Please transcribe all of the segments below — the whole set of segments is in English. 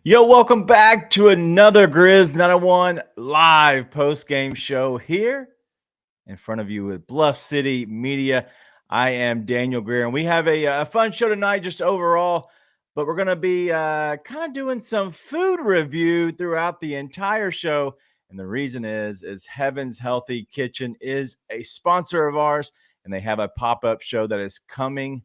Yo, welcome back to another Grizz 901 live post-game show here in front of you with Bluff City Media. I am Daniel Greer, and we have a fun show tonight just overall, but we're going to be kind of doing some food review throughout the entire show. And the reason is Heaven's Healthy Kitchen is a sponsor of ours, and they have a pop-up show that is coming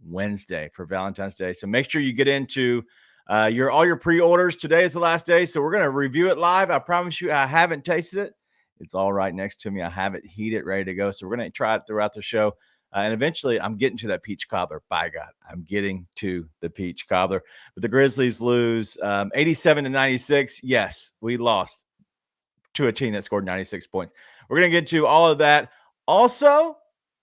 Wednesday for Valentine's Day. So make sure you get into all your pre-orders. Today is the last day, so we're going to review it live. I promise you, I haven't tasted it. It's all right next to me. I have it heated, ready to go. So we're going to try it throughout the show. And eventually, I'm getting to that peach cobbler. By God, I'm getting to the peach cobbler. But the Grizzlies lose 87-96. Yes, we lost to a team that scored 96 points. We're going to get to all of that. Also,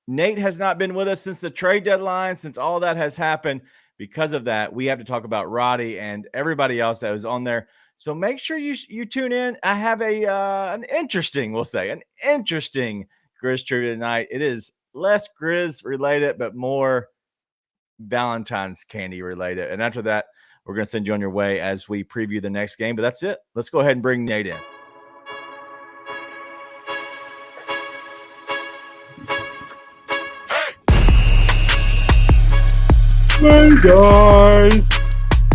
Nate has not been with us since the trade deadline, since all that has happened. Because of that, we have to talk about Roddy and everybody else that was on there. So make sure you tune in. I have an interesting Grizz Trivia tonight. It is less Grizz related, but more Valentine's candy related. And after that, we're going to send you on your way as we preview the next game. But that's it. Let's go ahead and bring Nate in. Hey guys,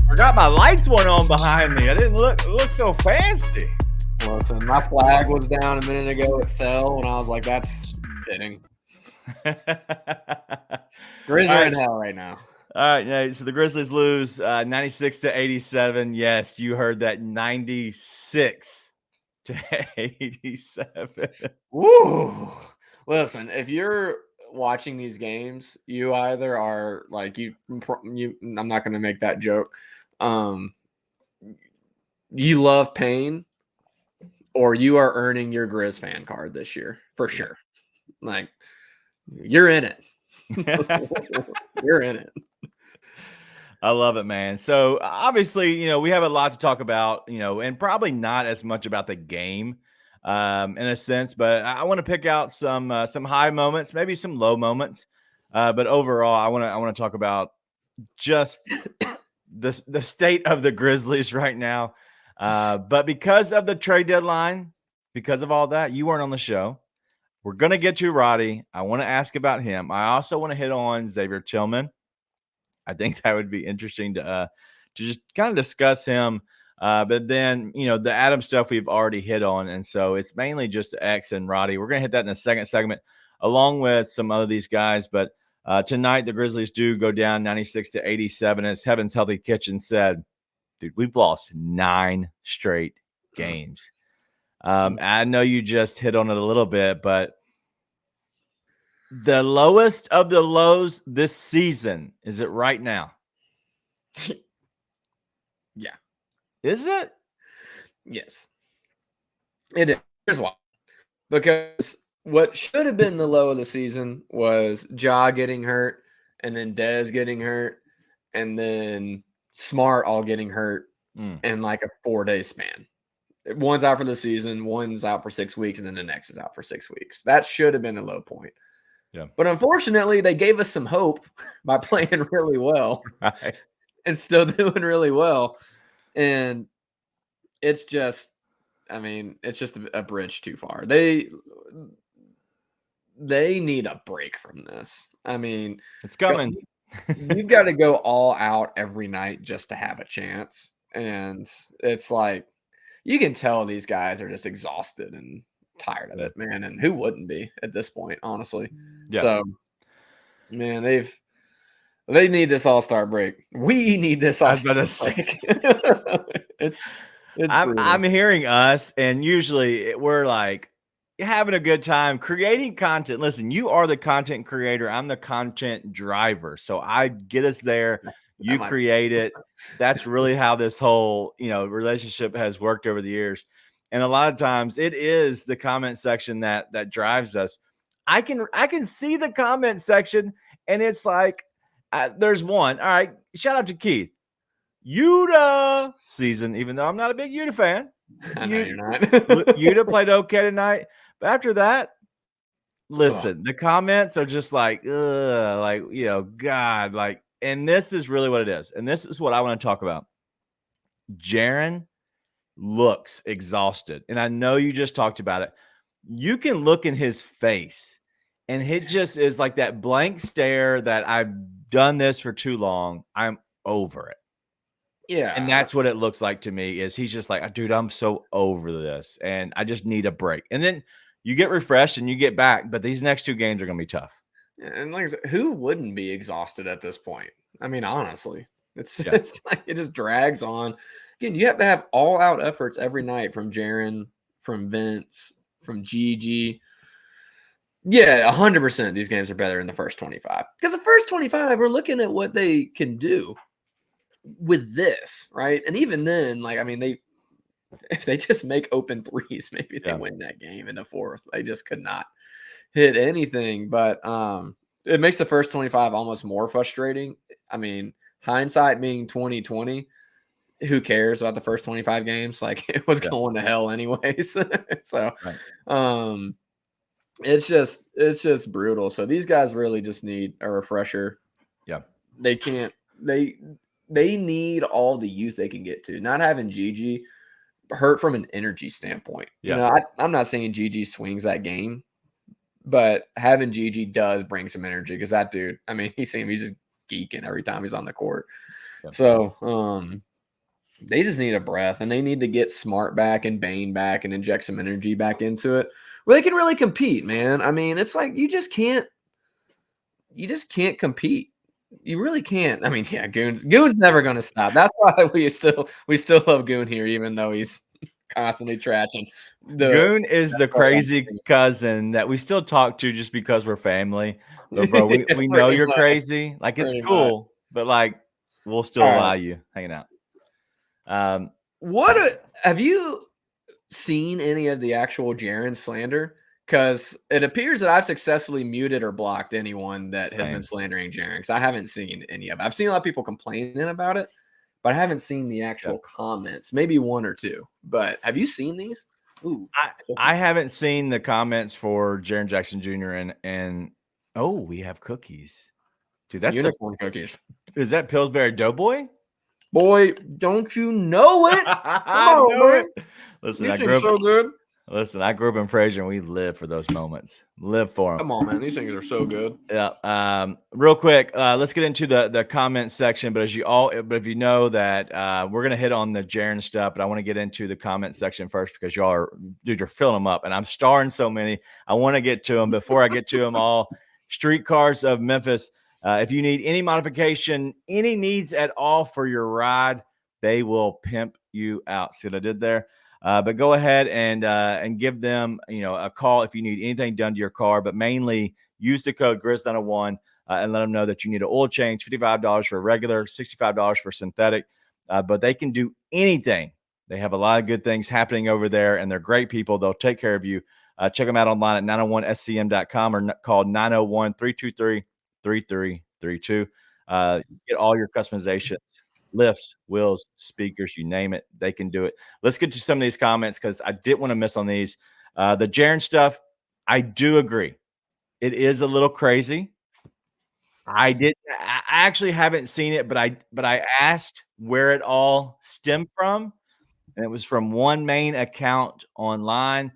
forgot my lights went on behind me. I didn't look so fancy. Listen, my flag was down a minute ago. It fell, and I was like, "That's fitting." Grizz are in hell right now. All right, Nate. So the Grizzlies lose 96-87. Yes, you heard that, 96-87. Woo! Listen, if you're watching these games, you either are like you. I'm not going to make that joke. You love pain, or you are earning your Grizz fan card this year for sure. Like you're in it. You're in it. I love it, man. So obviously, we have a lot to talk about, and probably not as much about the game. In a sense, but I want to pick out some high moments, maybe some low moments. But overall, I want to talk about just the state of the Grizzlies right now. But because of the trade deadline, because of all that, you weren't on the show. We're gonna get to Roddy. I want to ask about him. I also want to hit on Xavier Tillman. I think that would be interesting to just kind of discuss him. But then, the Adam stuff we've already hit on. And so it's mainly just X and Roddy. We're going to hit that in the second segment, along with some other these guys. But tonight, the Grizzlies do go down 96-87. As Heaven's Healthy Kitchen said, dude, we've lost 9 straight games. I know you just hit on it a little bit, but the lowest of the lows this season, is it right now? Yeah. Is it? Yes. It is. Here's why. Because what should have been the low of the season was Ja getting hurt, and then Dez getting hurt, and then Smart all getting hurt in like a 4-day span. One's out for the season, one's out for 6 weeks, and then the next is out for 6 weeks. That should have been a low point. Yeah. But unfortunately, they gave us some hope by playing really well and still doing really well. And it's just a bridge too far. They need a break from this. I mean, it's coming. You've got to go all out every night just to have a chance. And it's like, you can tell these guys are just exhausted and tired of it, man. And who wouldn't be at this point, honestly? Yeah. So, man, they need this all-star break. We need this all-star break. I'm hearing us, and usually we're like having a good time creating content. Listen, you are the content creator. I'm the content driver. So I get us there. You create it. That's really how this whole, relationship has worked over the years. And a lot of times it is the comment section that drives us. I can see the comment section, and it's like, there's one. All right. Shout out to Keith. Yuta season, even though I'm not a big Yuta fan. I know you're not. Yuta played okay tonight. But after that, listen, the comments are just like, God, like, and this is really what it is. And this is what I want to talk about. Jaren looks exhausted. And I know you just talked about it. You can look in his face, and it just is like that blank stare that I've done this for too long. I'm over it. Yeah. And that's what it looks like to me is he's just like, dude, I'm so over this and I just need a break. And then you get refreshed and you get back, but these next 2 games are going to be tough. And like I said, who wouldn't be exhausted at this point? I mean, honestly, it's Yeah. it's like it just drags on. Again, you have to have all out efforts every night from Jaren, from Vince, from Gigi. Yeah, 100%. These games are better in the first 25 because the first 25, we're looking at what they can do with this, right? And even then, like I mean, if they just make open threes, maybe they win that game in the fourth. They just could not hit anything, but it makes the first 25 almost more frustrating. I mean, hindsight being 2020, who cares about the first 25 games? Like it was going to hell anyways. So it's just brutal. So these guys really just need a refresher. Yeah. They can't they need all the youth they can get to. Not having Gigi hurt from an energy standpoint. You know, I'm not saying Gigi swings that game, but having Gigi does bring some energy because that dude, I mean, he's just geeking every time he's on the court. Yep. So they just need a breath and they need to get Smart back and Bane back and inject some energy back into it where they can really compete, man. I mean, it's like you just can't compete. You really can't. I mean, yeah, Goon's never gonna stop. That's why we still love Goon here, even though he's constantly trashing. Goon is the crazy cousin that we still talk to just because we're family. But bro, we know you're crazy. Like it's cool, but like we'll still allow you hanging out. Have you seen any of the actual Jaren slander? Because it appears that I've successfully muted or blocked anyone that has been slandering Jaren. Because I haven't seen any of it. I've seen a lot of people complaining about it, but I haven't seen the actual comments. Maybe 1 or 2. But have you seen these? Ooh, I haven't seen the comments for Jaren Jackson Jr. and oh, we have cookies. Dude, that's unicorn cookies. Is that Pillsbury Doughboy? Boy, don't you know it? I know it. Listen, I grew up so good. Listen, I grew up in Fraser and we live for those moments. Live for them. Come on, man. These things are so good. Yeah. Real quick, let's get into the comment section. But if you know that we're gonna hit on the Jaren stuff, but I want to get into the comment section first because you're filling them up, and I'm starring so many. I want to get to them before I get to them all. Streetcars of Memphis. If you need any modification, any needs at all for your ride, they will pimp you out. See what I did there? But go ahead and give them, a call if you need anything done to your car. But mainly use the code Grizz901 and let them know that you need an oil change, $55 for regular, $65 for synthetic. But they can do anything. They have a lot of good things happening over there, and they're great people. They'll take care of you. Check them out online at 901scm.com or call 901-323-3332. Get all your customizations. Lifts, wheels, speakers, you name it, they can do it. Let's get to some of these comments because I didn't want to miss on these. The Jaren stuff, I do agree. It is a little crazy. I actually haven't seen it, but I asked where it all stemmed from, and it was from one main account online.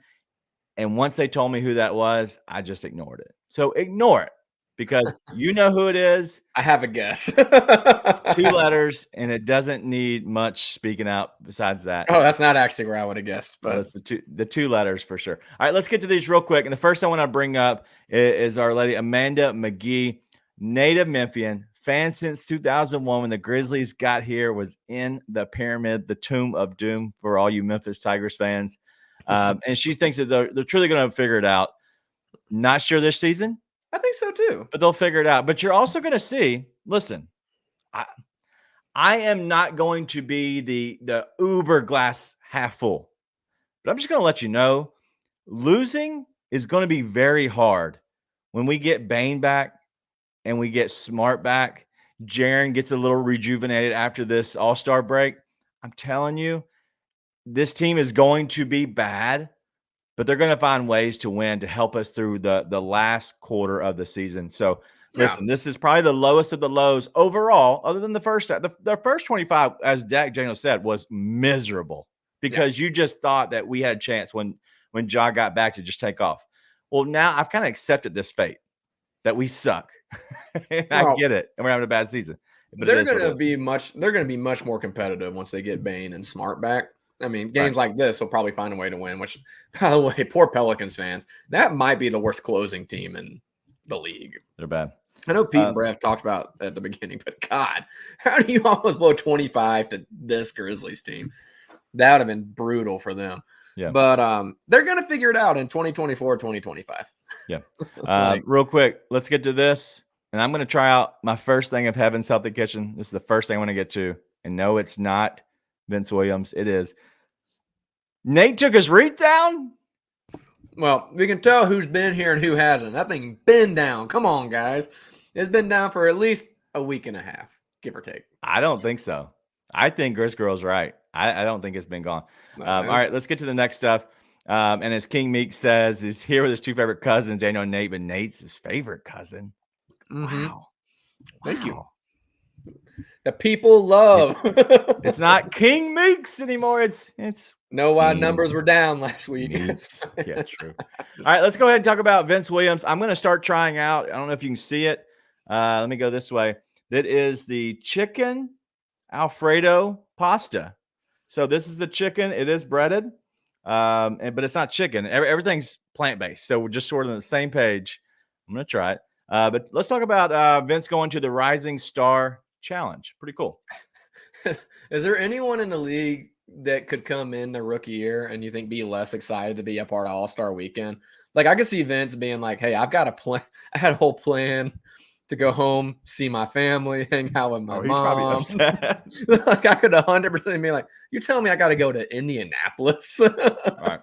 And once they told me who that was, I just ignored it. So ignore it. Because you know who it is. I have a guess. It's 2 letters, and it doesn't need much speaking out besides that. Oh, that's not actually where I would have guessed, but it's the two letters for sure. All right, let's get to these real quick. And the first I want to bring up is our lady Amanda McGee, native Memphian, fan since 2001 when the Grizzlies got here, was in the pyramid, the tomb of doom for all you Memphis Tigers fans. And she thinks that they're truly going to figure it out. Not sure this season. I think so too. But they'll figure it out. But you're also going to see, listen, I am not going to be the uber glass half full. But I'm just going to let you know, losing is going to be very hard. When we get Bane back and we get Smart back, Jaren gets a little rejuvenated after this All-Star break. I'm telling you, this team is going to be bad, but they're going to find ways to win to help us through the last quarter of the season. So Listen, this is probably the lowest of the lows overall, other than the first the first 25, as Dak Daniels said, was miserable because you just thought that we had a chance when Ja got back to just take off. Well, now I've kind of accepted this fate that we suck. I get it, and we're having a bad season. But they're going to be much more competitive once they get Bane and Smart back. I mean, games like this, they'll probably find a way to win, which, by the way, poor Pelicans fans, that might be the worst closing team in the league. They're bad. I know Pete and Brett talked about at the beginning, but God, how do you almost blow 25 to this Grizzlies team? That would have been brutal for them. Yeah. But they're going to figure it out in 2024, 2025. Yeah. Real quick, let's get to this. And I'm going to try out my first thing of Heaven's Healthy Kitchen. This is the first thing I want to get to. And no, it's not Vince Williams. It is. Nate took his wreath down. Well, we can tell who's been here and who hasn't. That thing been down. Come on, guys. It's been down for at least a week and a half, give or take. I don't think so. I think Grizz Girl's right. I don't think it's been gone. All right, let's get to the next stuff. And as King Meek says, he's here with his two favorite cousins, Daniel and Nate, but Nate's his favorite cousin. Mm-hmm. Wow. Thank you. The people love. It's not King Meeks anymore. It's no why numbers were down last week. Yeah, true. All right, let's go ahead and talk about Vince Williams. I'm going to start trying out. I don't know if you can see it. Let me go this way. That is the chicken Alfredo pasta. So this is the chicken. It is breaded, but it's not chicken. Everything's plant-based. So we're just sort of on the same page. I'm going to try it. But let's talk about Vince going to the Rising Star Challenge. Pretty cool. Is there anyone in the league that could come in their rookie year and you think be less excited to be a part of All-Star Weekend? Like, I could see Vince being like, hey, I've got a plan. I had a whole plan to go home, see my family, hang out with my mom. He's probably upset. Like, I could 100% be like, you're telling me I got to go to Indianapolis? Right.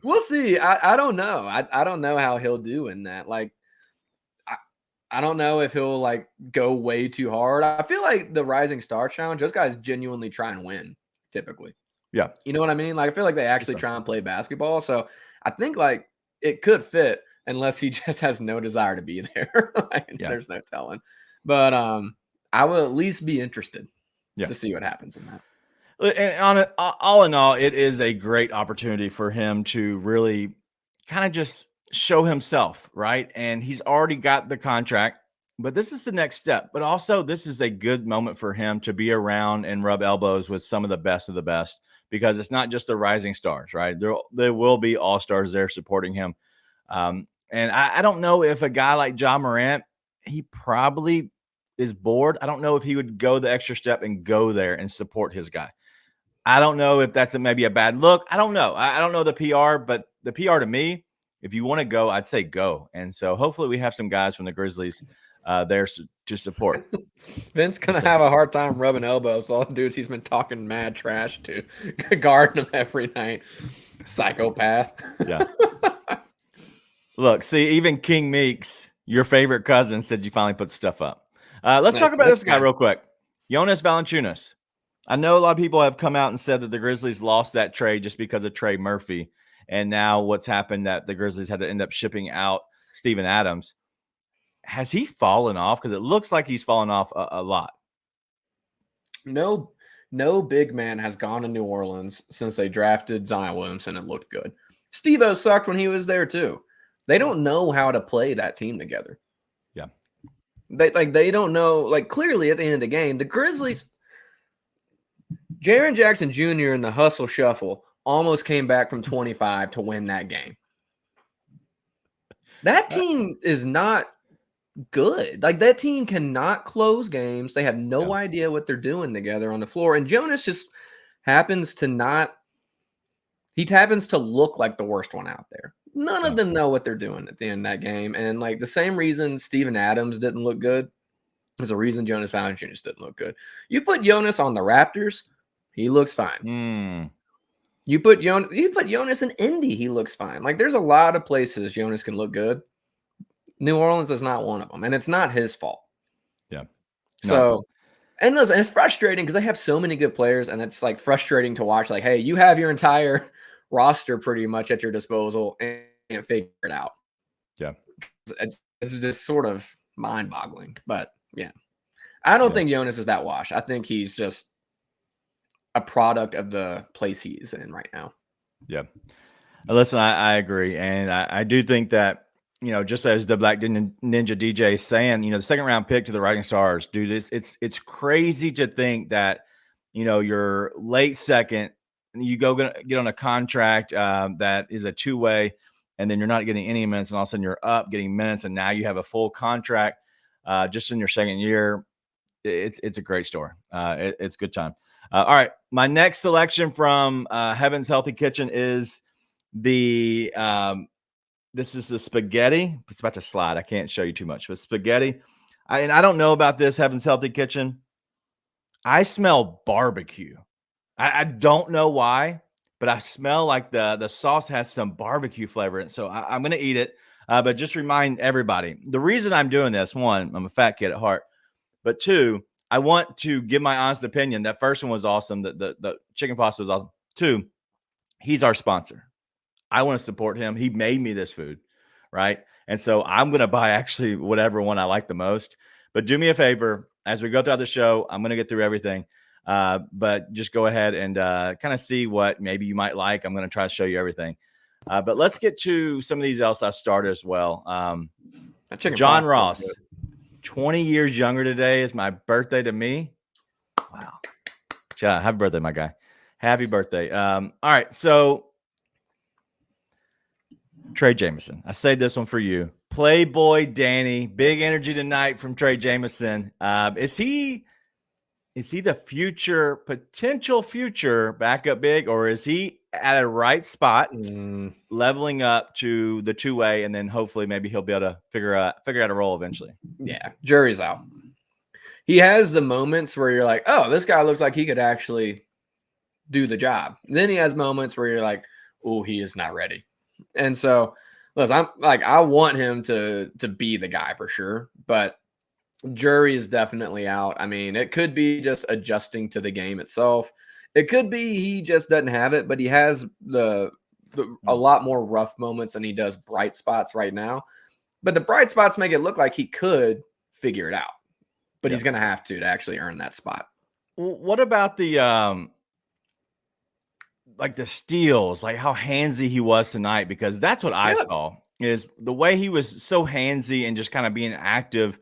We'll see. I don't know. I don't know how he'll do in that. Like, I don't know if he'll like go way too hard. I feel like the Rising Star Challenge, those guys genuinely try and win typically. Yeah. You know what I mean? Like, I feel like they actually try and play basketball. So I think like it could fit unless he just has no desire to be there. There's no telling. But I will at least be interested to see what happens in that. And all in all, it is a great opportunity for him to really kind of just show himself, right? And he's already got the contract, but this is the next step. But also, this is a good moment for him to be around and rub elbows with some of the best, because it's not just the rising stars, right? There will be all-stars there supporting him. And I don't know if a guy like Ja Morant, he probably is bored. I don't know if he would go the extra step and go there and support his guy. I don't know if that's maybe a bad look. I don't know. I don't know the PR, but the PR to me, if you want to go, I'd say go. And so hopefully we have some guys from the Grizzlies there to support. Vince going to have a hard time rubbing elbows with all the dudes he's been talking mad trash to, guarding them every night. Psychopath. Yeah. Look, see, even King Meeks, your favorite cousin, said you finally put stuff up. Let's talk about this guy real quick. Jonas Valanciunas. I know a lot of people have come out and said that the Grizzlies lost that trade just because of Trey Murphy. And now what's happened that the Grizzlies had to end up shipping out Steven Adams. Has he fallen off? Because it looks like he's fallen off a lot. No big man has gone to New Orleans since they drafted Zion Williamson and looked good. Steve-O sucked when he was there too. They don't know how to play that team together. Yeah. They don't know, like, clearly at the end of the game, the Grizzlies, Jaren Jackson Jr. in the hustle shuffle almost came back from 25 to win that game. That team is not good. Like, that team cannot close games. They have no idea what they're doing together on the floor. And Jonas just happens to look like the worst one out there. None of them know what they're doing at the end of that game. And like the same reason Steven Adams didn't look good is the reason Jonas Valanciunas didn't look good. You put Jonas on the Raptors, he looks fine. You put Jonas in Indy, he looks fine. Like, there's a lot of places Jonas can look good. New Orleans is not one of them, and it's not his fault. Yeah. No. So, and it's frustrating because they have so many good players, and it's like frustrating to watch. Like, hey, you have your entire roster pretty much at your disposal and can't figure it out. Yeah. It's just sort of mind-boggling. But yeah, I don't think Jonas is that wash. I think he's just a product of the place he's in right now. Yeah. Listen, I agree. And I do think that, just as the Black Ninja DJ is saying, the second round pick to the Rising Stars, dude, it's crazy to think that, your late second, you go get on a contract that is a two-way, and then you're not getting any minutes, and all of a sudden you're up getting minutes, and now you have a full contract just in your second year. It's a great story. It's a good time. All right. My next selection from Heaven's Healthy Kitchen is this is the spaghetti. It's about to slide. I can't show you too much, but spaghetti. And I don't know about this Heaven's Healthy Kitchen. I smell barbecue. I don't know why, but I smell like the sauce has some barbecue flavor in it. So I'm going to eat it. But just remind everybody, the reason I'm doing this, one, I'm a fat kid at heart. But two, I want to give my honest opinion. That first one was awesome. The chicken pasta was awesome. Two, he's our sponsor. I want to support him. He made me this food, right? And so I'm going to buy actually whatever one I like the most. But do me a favor, as we go throughout the show, I'm going to get through everything. But just go ahead and kind of see what maybe you might like. I'm going to try to show you everything. But let's get to some of these else I started as well. John Ross, 20 years younger today is my birthday to me. Wow. Happy birthday, my guy. Happy birthday. All right. So Trey Jameson, I saved this one for you. Playboy Danny, big energy tonight from Trey Jameson. Is he the potential future backup big, or is he at a right spot, leveling up to the two-way, and then hopefully maybe he'll be able to figure out a role eventually? Yeah, jury's out. He has the moments where you're like, oh, this guy looks like he could actually do the job. And then he has moments where you're like, oh, he is not ready. And so, listen, I want him to be the guy for sure, but jury is definitely out. I mean, it could be just adjusting to the game itself. It could be he just doesn't have it, but he has a lot more rough moments than he does bright spots right now. But the bright spots make it look like he could figure it out, but he's going to have to actually earn that spot. What about the like the steals, like how handsy he was tonight? Because that's what I saw, is the way he was so handsy and just kind of being active.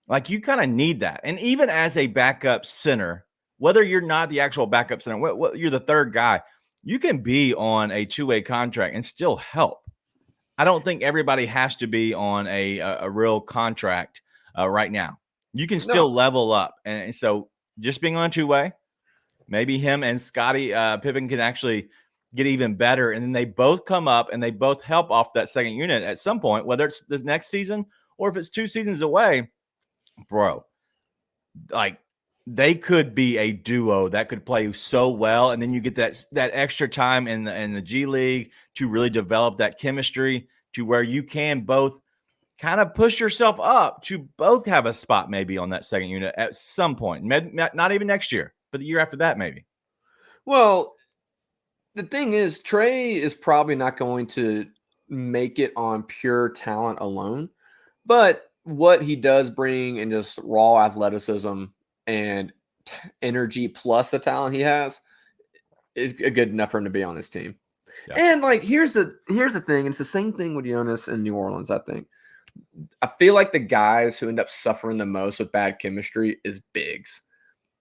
Like, you kind of need that. And even as a backup center, whether you're not the actual backup center, you're the third guy, you can be on a two-way contract and still help. I don't think everybody has to be on a real contract right now. You can still level up. And so just being on a two-way, maybe him and Scottie Pippen can actually get even better. And then they both come up and they both help off that second unit at some point, whether it's this next season or if it's 2 seasons away. Bro, like, they could be a duo that could play so well, and then you get that extra time in the G League to really develop that chemistry to where you can both kind of push yourself up to both have a spot maybe on that second unit at some point. Not even next year, but the year after that maybe. Well, the thing is, Trey is probably not going to make it on pure talent alone, but what he does bring in just raw athleticism and energy plus the talent he has is good enough for him to be on this team. Yeah. And like, here's the thing. And it's the same thing with Jonas in New Orleans. I think I feel like the guys who end up suffering the most with bad chemistry is bigs,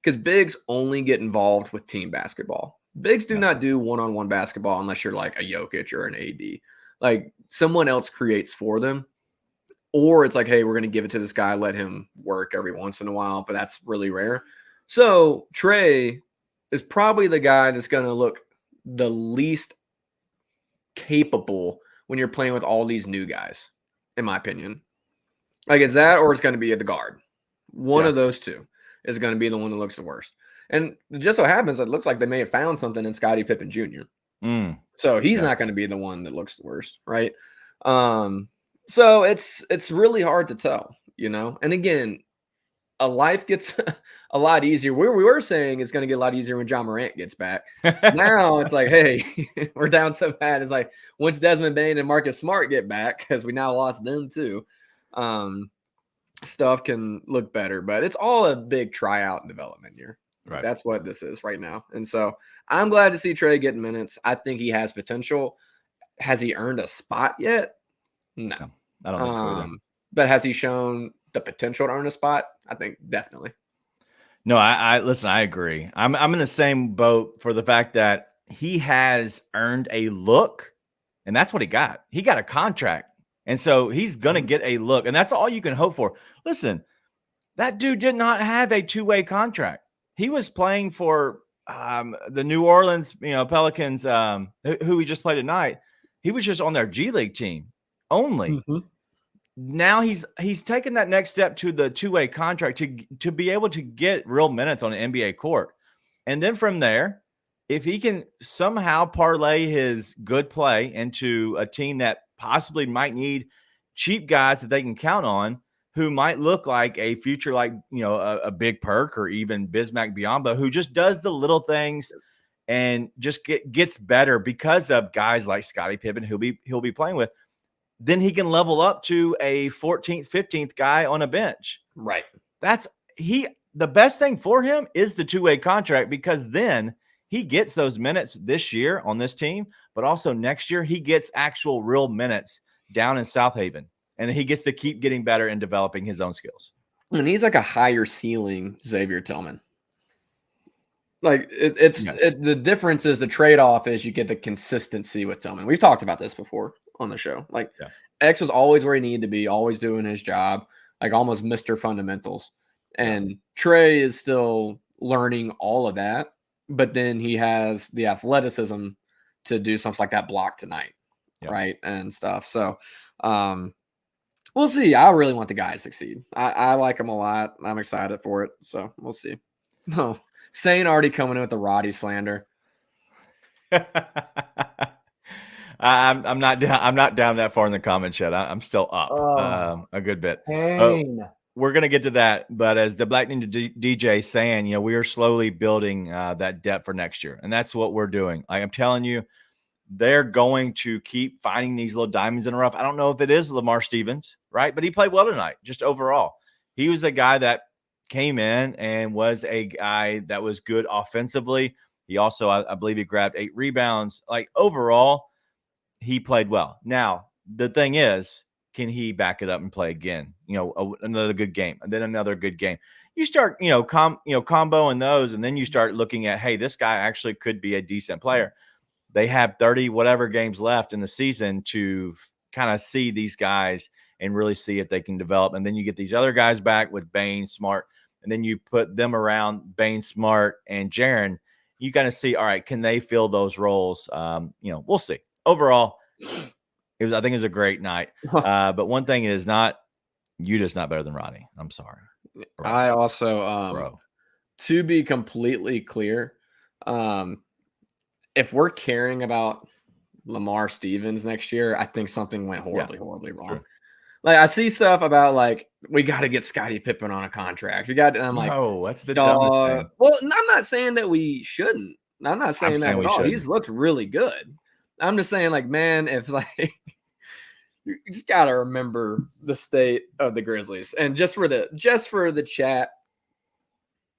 because bigs only get involved with team basketball. Bigs do not do one-on-one basketball unless you're like a Jokic or an AD. Like, someone else creates for them. Or it's like, hey, we're going to give it to this guy, let him work every once in a while, but that's really rare. So Trey is probably the guy that's going to look the least capable when you're playing with all these new guys, in my opinion. Like, it's that, or it's going to be at the guard. One of those two is going to be the one that looks the worst. And it just so happens it looks like they may have found something in Scottie Pippen Jr. So he's not going to be the one that looks the worst, right? So it's really hard to tell, you know? And again, a life gets a lot easier. We were saying it's going to get a lot easier when John Morant gets back. Now it's like, hey, we're down so bad. It's like once Desmond Bane and Marcus Smart get back, because we now lost them too, stuff can look better. But it's all a big tryout development year. Right. That's what this is right now. And so I'm glad to see Trey getting minutes. I think he has potential. Has he earned a spot yet? No. I don't think so either. But has he shown the potential to earn a spot? I think definitely. No, I listen, I agree. I'm in the same boat for the fact that he has earned a look, and that's what he got. He got a contract. And so he's going to get a look, and that's all you can hope for. Listen, that dude did not have a two-way contract. He was playing for the New Orleans, Pelicans, who he just played tonight. He was just on their G League team only. Mm-hmm. Now he's taken that next step to the two-way contract to be able to get real minutes on an NBA court. And then from there, if he can somehow parlay his good play into a team that possibly might need cheap guys that they can count on, who might look like a future, like, a Big Perk or even Bismack Biyombo, who just does the little things and just gets better because of guys like Scottie Pippen he'll be playing with, then he can level up to a 14th, 15th guy on a bench. Right. The best thing for him is the two-way contract, because then he gets those minutes this year on this team, but also next year he gets actual real minutes down in South Haven. And he gets to keep getting better and developing his own skills. And he's like a higher ceiling Xavier Tillman. Like the difference is the trade-off is you get the consistency with Tillman. We've talked about this before on the show. Like X was always where he needed to be, always doing his job, like almost Mr. Fundamentals. And Trey is still learning all of that, but then he has the athleticism to do something like that block tonight, right, and stuff. So, we'll see. I really want the guy to succeed. I like him a lot. I'm excited for it. So we'll see. No, Sane already coming in with the Roddy slander. I'm not down. I'm not down that far in the comment shed. I'm still up a good bit. We're gonna get to that, but as the Black Ninja DJ saying, we are slowly building that depth for next year, and that's what we're doing. I'm telling you, they're going to keep finding these little diamonds in the rough. I don't know if it is Lamar Stevens, right? But he played well tonight, just overall. He was a guy that came in and was a guy that was good offensively. He also, I believe he grabbed 8 rebounds. Like, overall, he played well. Now, the thing is, can he back it up and play again? Another good game, and then another good game. You start, comboing those, and then you start looking at, hey, this guy actually could be a decent player. They have 30 whatever games left in the season to kind of see these guys and really see if they can develop. And then you get these other guys back with Bane, Smart, and then you put them around Bane, Smart, and Jaren. You kind of see, all right, can they fill those roles? We'll see. Overall, I think it was a great night. But one thing is Utah's not better than Roddy. I'm sorry. Bro. I also, to be completely clear, if we're caring about Lamar Stevens next year, I think something went horribly wrong. Sure. Like, I see stuff about, like, we got to get Scottie Pippen on a contract. I'm like, no, that's the dumbest thing. Well, I'm not saying that we shouldn't. I'm not saying that at all. He's looked really good. I'm just saying, like, man, if, like, you just got to remember the state of the Grizzlies. And just for the chat,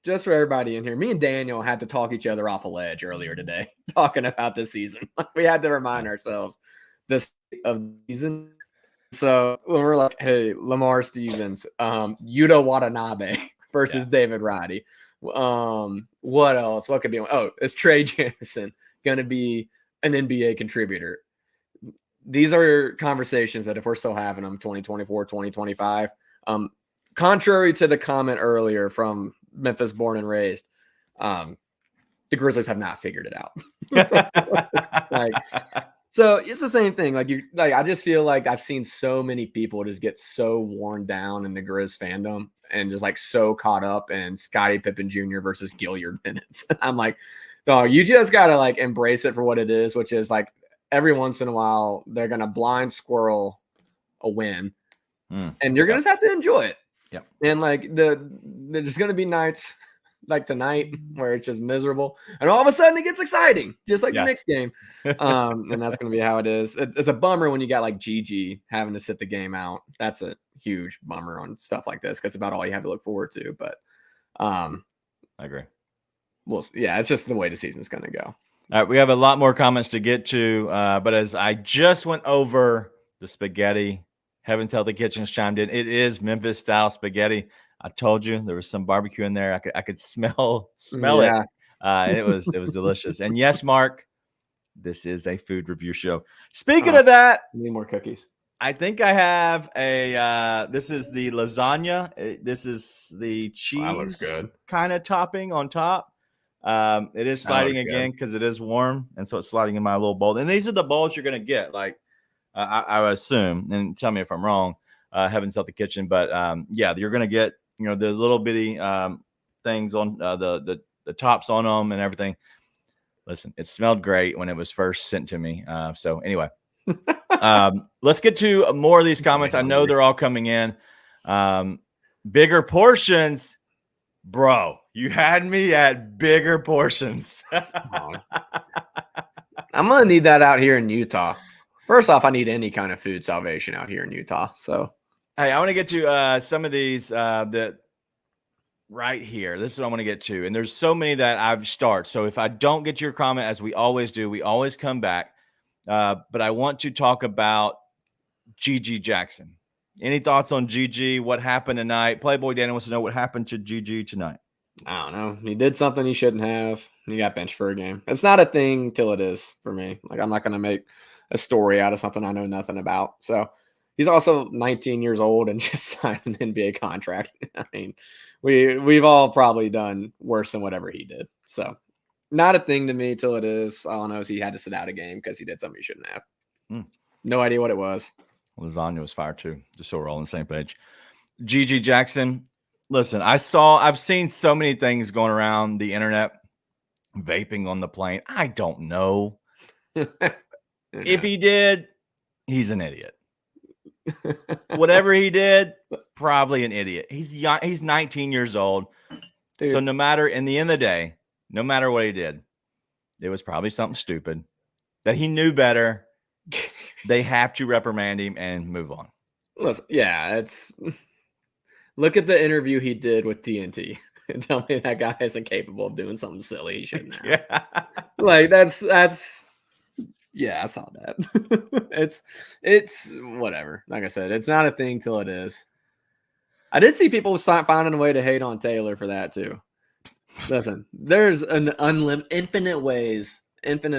just for everybody in here, me and Daniel had to talk each other off a ledge earlier today, talking about this season. We had to remind ourselves this of the season. So when we're like, hey, Lamar Stevens, Yuta Watanabe versus David Roddy. What else? What could be? Oh, it's Trey Jamison going to be an NBA contributor. These are conversations that if we're still having them 2024, 2025, contrary to the comment earlier from Memphis born and raised, the Grizzlies have not figured it out. So it's the same thing. I just feel like I've seen so many people just get so worn down in the Grizz fandom and just like so caught up in Scottie Pippen Jr. versus Gilliard minutes. I'm like, dog, you just gotta like embrace it for what it is, which is like every once in a while they're gonna blind squirrel a win, and you're gonna just have to enjoy it. Yep. And like there's going to be nights like tonight where it's just miserable, and all of a sudden it gets exciting, just like the Knicks game. And that's going to be how it is. It's a bummer when you got like Gigi having to sit the game out. That's a huge bummer on stuff like this because it's about all you have to look forward to. But I agree. Well, yeah, it's just the way the season's going to go. All right, we have a lot more comments to get to, but as I just went over the spaghetti, Heaven's Healthy Kitchens chimed in. It is Memphis style spaghetti. I told you there was some barbecue in there. I could smell Yeah. it. It was delicious. And yes, Mark, this is a food review show. Speaking of that, need more cookies. I think I have a. This is the lasagna. This is the cheese kind of topping on top. It is sliding again because it is warm, and so it's sliding in my little bowl. And these are the bowls you're gonna get, like I assume. And tell me if I'm wrong. Heaven's Healthy Kitchen, but yeah, you're gonna get the little bitty things on the tops on them and everything. Listen, it smelled great when it was first sent to me. So anyway, let's get to more of these comments. I know they're all coming in. Bigger portions, bro. You had me at bigger portions. I'm gonna need that out here in Utah. First off, I need any kind of food salvation out here in Utah. So, hey, I want to get to some of these that right here. This is what I want to get to, and there's so many that I've started. So if I don't get your comment, as we always do, we always come back. But I want to talk about Gigi Jackson. Any thoughts on Gigi? What happened tonight? Playboy Danny wants to know what happened to Gigi tonight. I don't know. He did something he shouldn't have. He got benched for a game. It's not a thing till it is for me. Like, I'm not going to make a story out of something I know nothing about. So he's also 19 years old and just signed an NBA contract. I mean, we've all probably done worse than whatever he did. So not a thing to me till it is. All I know is he had to sit out a game because he did something he shouldn't have. No idea what it was. Lasagna was fire too, just so we're all on the same page. Gigi Jackson, listen, I've seen so many things going around the internet, vaping on the plane. I don't know. If he did, he's an idiot. Whatever he did, probably an idiot. He's young, he's 19 years old. Dude. So no matter, in the end of the day, no matter what he did, it was probably something stupid that he knew better. They have to reprimand him and move on. Listen, yeah, look at the interview he did with TNT and tell me that guy isn't capable of doing something silly he shouldn't have. Yeah. Like that's yeah, I saw that. It's whatever. Like I said, it's not a thing till it is. I did see people finding a way to hate on Taylor for that too. Listen, there's an infinite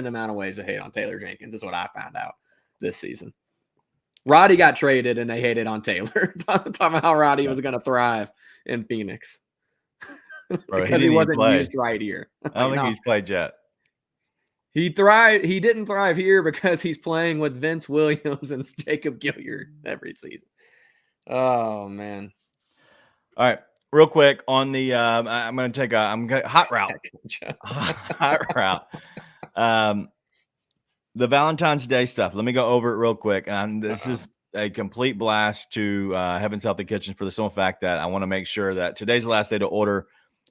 amount of ways to hate on Taylor Jenkins is what I found out this season. Roddy got traded and they hated on Taylor. Talking about how Roddy was going to thrive in Phoenix. Bro, because he wasn't used right here. I don't think he's played yet. He thrived. He didn't thrive here because he's playing with Vince Williams and Jacob Gilliard every season. Oh, man. All right. Real quick on the I'm going to take a hot route. Hot route. The Valentine's Day stuff. Let me go over it real quick. And this is a complete blast to Heaven's Healthy Kitchen for the simple fact that I want to make sure that today's the last day to order,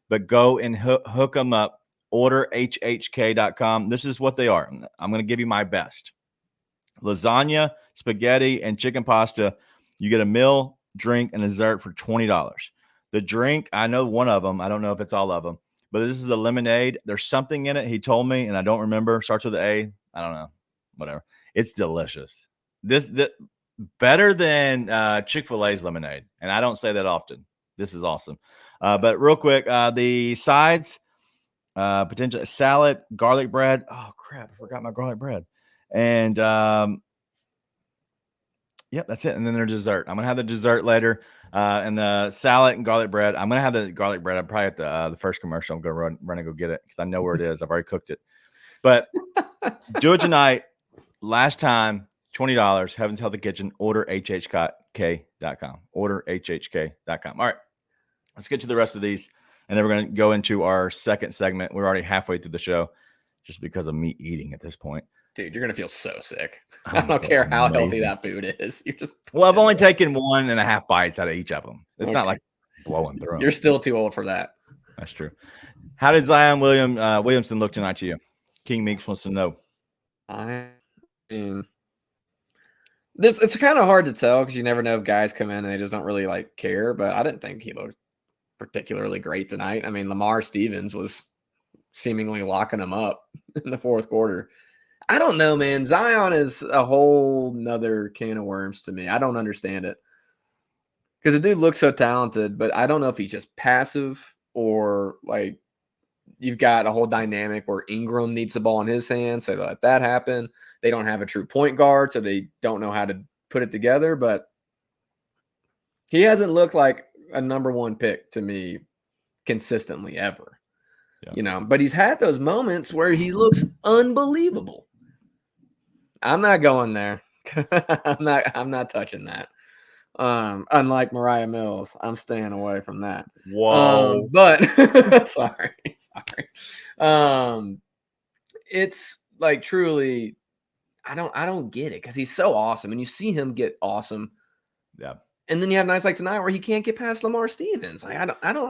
but go and hook them up. OrderHHK.com. This is what they are. I'm going to give you my best. Lasagna, spaghetti, and chicken pasta. You get a meal, drink, and dessert for $20. The drink, I know one of them. I don't know if it's all of them, but this is a lemonade. There's something in it. He told me, and I don't remember. Starts with an A. I don't know. Whatever. It's delicious. This better than Chick-fil-A's lemonade, and I don't say that often. This is awesome. But real quick, the sides, potential salad, garlic bread. Oh crap! I forgot my garlic bread. And yep, that's it. And then there's dessert. I'm gonna have the dessert later, and the salad and garlic bread. I'm gonna have the garlic bread. I'm probably at the first commercial. I'm gonna run and go get it because I know where it is. I've already cooked it. But do it tonight. Last time, $20. Heaven's Healthy Kitchen. OrderHHK.com. OrderHHK.com. All right, let's get to the rest of these, and then we're going to go into our second segment. We're already halfway through the show, just because of me eating at this point. Dude, you're going to feel so sick. I don't care how healthy that food is. You're just I've only taken 1.5 bites out of each of them. It's not like blowing through You're him. still too old for that. That's true. How does Zion Williamson look tonight to you? King Meeks wants to know. I mean, it's kind of hard to tell because you never know if guys come in and they just don't really like care. But I didn't think he looked particularly great tonight. I mean, Lamar Stevens was seemingly locking him up in the fourth quarter. I don't know, man. Zion is a whole nother can of worms to me. I don't understand it because the dude looks so talented, but I don't know if he's just passive or like you've got a whole dynamic where Ingram needs the ball in his hands, so they let that happen. They don't have a true point guard, so they don't know how to put it together. But he hasn't looked like a number one pick to me consistently ever. Yeah. But he's had those moments where he looks unbelievable. I'm not going there. I'm not touching that. Unlike Mariah Mills, I'm staying away from that. Whoa. But sorry. It's like truly, I don't get it because he's so awesome, and you see him get awesome. Yeah. And then you have nights like tonight where he can't get past Lamar Stevens. Like I don't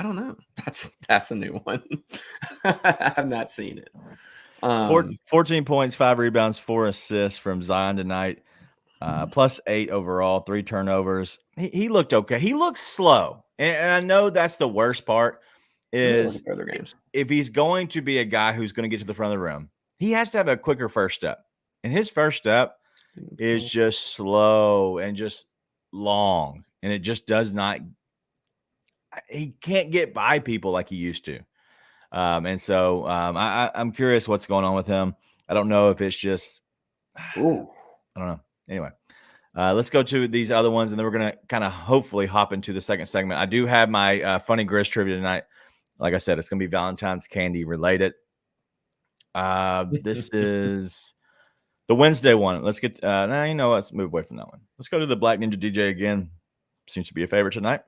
know. That's a new one. I've not seen it. 14 points, 5 rebounds, 4 assists from Zion tonight. Plus 8 overall, 3 turnovers. He looked okay. He looked slow. And I know that's the worst part is if he's going to be a guy who's going to get to the front of the rim, he has to have a quicker first step. And his first step is just slow and just long. And it just does not – he can't get by people like he used to. And so I'm curious what's going on with him. I don't know if it's just – Ooh. I don't know. Anyway, let's go to these other ones, and then we're going to kind of hopefully hop into the second segment. I do have my funny Grizz Trivia tonight. Like I said, it's going to be Valentine's candy related. This is the Wednesday one. Let's get let's move away from that one. Let's go to the Black Ninja DJ again. Seems to be a favorite tonight.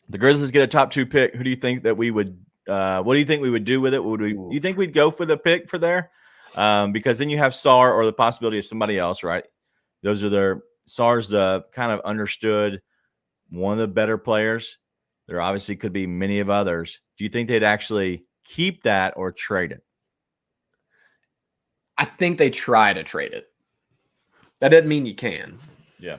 The Grizzlies get a top 2 pick. Who do you think that we would what do you think we would do with it? You think we'd go for the pick for there? Because then you have Sar or the possibility of somebody else, right? Those are Sar's the kind of understood one of the better players. There obviously could be many of others. Do you think they'd actually keep that or trade it? I think they try to trade it. That doesn't mean you can. Yeah.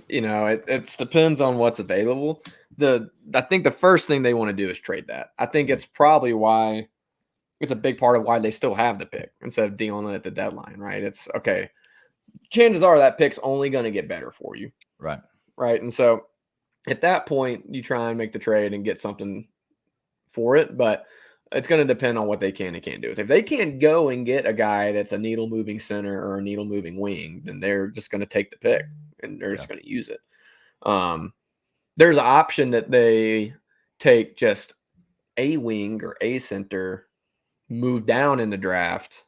It depends on what's available. I think the first thing they want to do is trade that. I think it's probably why it's a big part of why they still have the pick instead of dealing it at the deadline, right? It's okay. Chances are that pick's only going to get better for you. Right. Right. And so at that point, you try and make the trade and get something for it, but it's going to depend on what they can and can't do. If they can't go and get a guy that's a needle moving center or a needle moving wing, then they're just going to take the pick and they're just going to use it. There's an option that they take just a wing or a center, move down in the draft,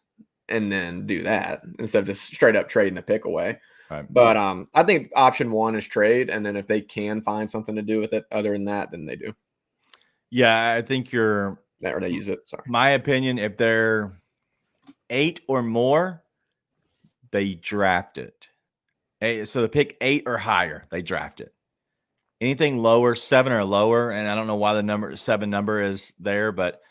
and then do that instead of just straight up trading the pick away. Right. But I think option 1 is trade, and then if they can find something to do with it other than that, then they do. Yeah, I think or they use it. Sorry. My opinion, if they're 8 or more, they draft it. So the pick 8 or higher, they draft it. Anything lower, 7 or lower, and I don't know why the 7 number is there, but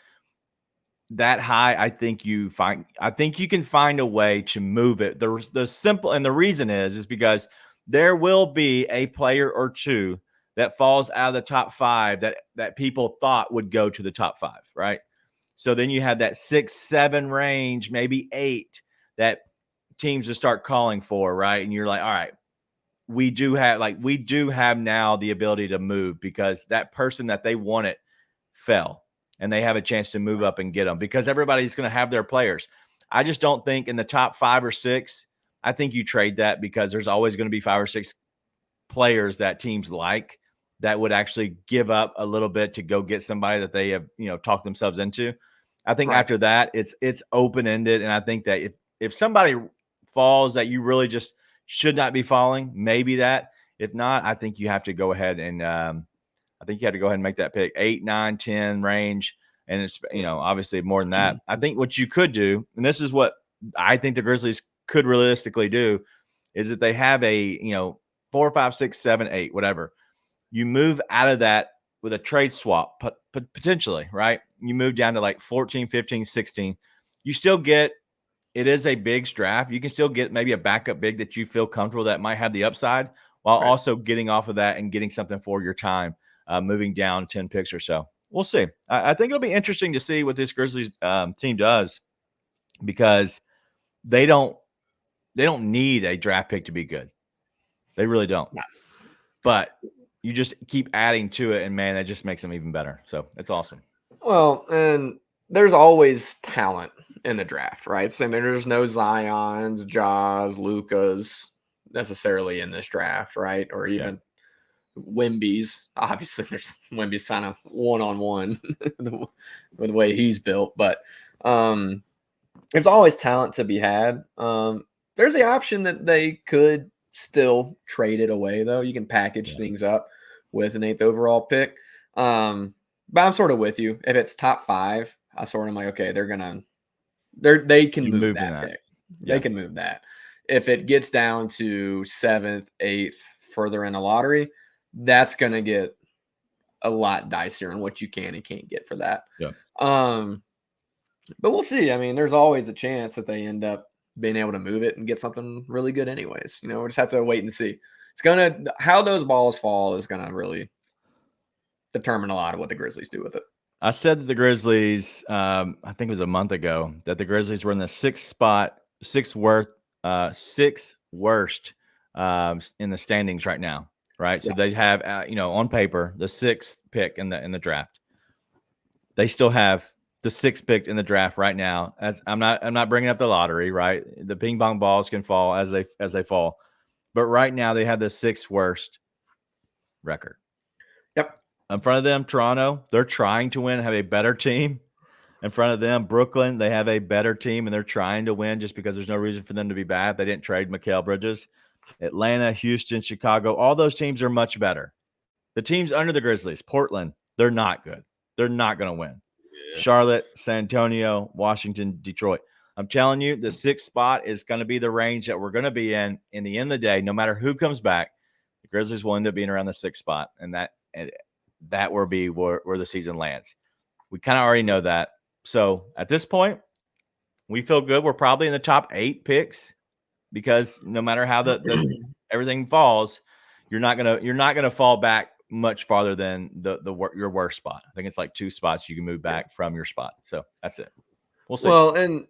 that high, I think you can find a way to move it. The simple and the reason is because there will be a player or two that falls out of the top 5 that people thought would go to the top 5, right? So then you have that 6, 7 range, maybe 8 that teams will start calling for, right? And you're like, all right, we do have now the ability to move because that person that they wanted fell. And they have a chance to move up and get them because everybody's going to have their players. I just don't think in the top 5 or 6, I think you trade that because there's always going to be 5 or 6 players that teams like that would actually give up a little bit to go get somebody that they have, talked themselves into. I think after that, it's open-ended. And I think that if somebody falls that you really just should not be falling, maybe that. If not, I think you have to go ahead and make that pick 8, 9, 10 range. And it's, obviously more than that. I think what you could do, and this is what I think the Grizzlies could realistically do, is that they have a, 4, 5, 6, 7, 8, whatever. You move out of that with a trade swap, potentially, right? You move down to like 14, 15, 16. You still get, it is a big draft. You can still get maybe a backup big that you feel comfortable that might have the upside while also getting off of that and getting something for your time, moving down 10 picks or so. We'll see. I think it'll be interesting to see what this Grizzlies team does, because they don't need a draft pick to be good. They really don't. No. But you just keep adding to it, and man, that just makes them even better. So it's awesome. Well, and there's always talent in the draft, right? So there's no Zions, Jaws, Lucas necessarily in this draft, right? Or even Wemby's. Obviously, there's Wemby's kind of one-on-one with the way he's built, but there's always talent to be had. There's the option that they could still trade it away, though. You can package things up with an 8th overall pick. But I'm sort of with you. If it's top 5, I sort of am like, okay, they can move that pick. Yeah. They can move that. If it gets down to 7th, 8th, further in the lottery, that's going to get a lot dicier on what you can and can't get for that. Yeah. But we'll see. I mean, there's always a chance that they end up being able to move it and get something really good anyways. We just have to wait and see. How those balls fall is going to really determine a lot of what the Grizzlies do with it. I said that the Grizzlies, I think it was a month ago, that the Grizzlies were in the 6th spot, 6th worst in the standings right now, right? So they have, on paper, the 6th pick in the draft. They still have the 6th pick in the draft right now. As I'm not bringing up the lottery, right? The ping pong balls can fall as they fall, but right now they have the 6th worst record. Yep. In front of them, Toronto, they're trying to win, have a better team. In front of them, Brooklyn, they have a better team, and they're trying to win just because there's no reason for them to be bad. They didn't trade Mikal Bridges. Atlanta, Houston, Chicago, all those teams are much better. The teams under the Grizzlies, Portland, they're not good. They're not going to win. Yeah. Charlotte, San Antonio, Washington, Detroit. I'm telling you, the 6th spot is going to be the range that we're going to be in the end of the day. No matter who comes back, the Grizzlies will end up being around the 6th spot, and that will be where the season lands. We kind of already know that. So at this point, we feel good. We're probably in the top 8 picks, because no matter how the everything falls, you're not gonna fall back much farther than your worst spot. I think it's like 2 spots you can move back from your spot. So that's it. We'll see. Well, and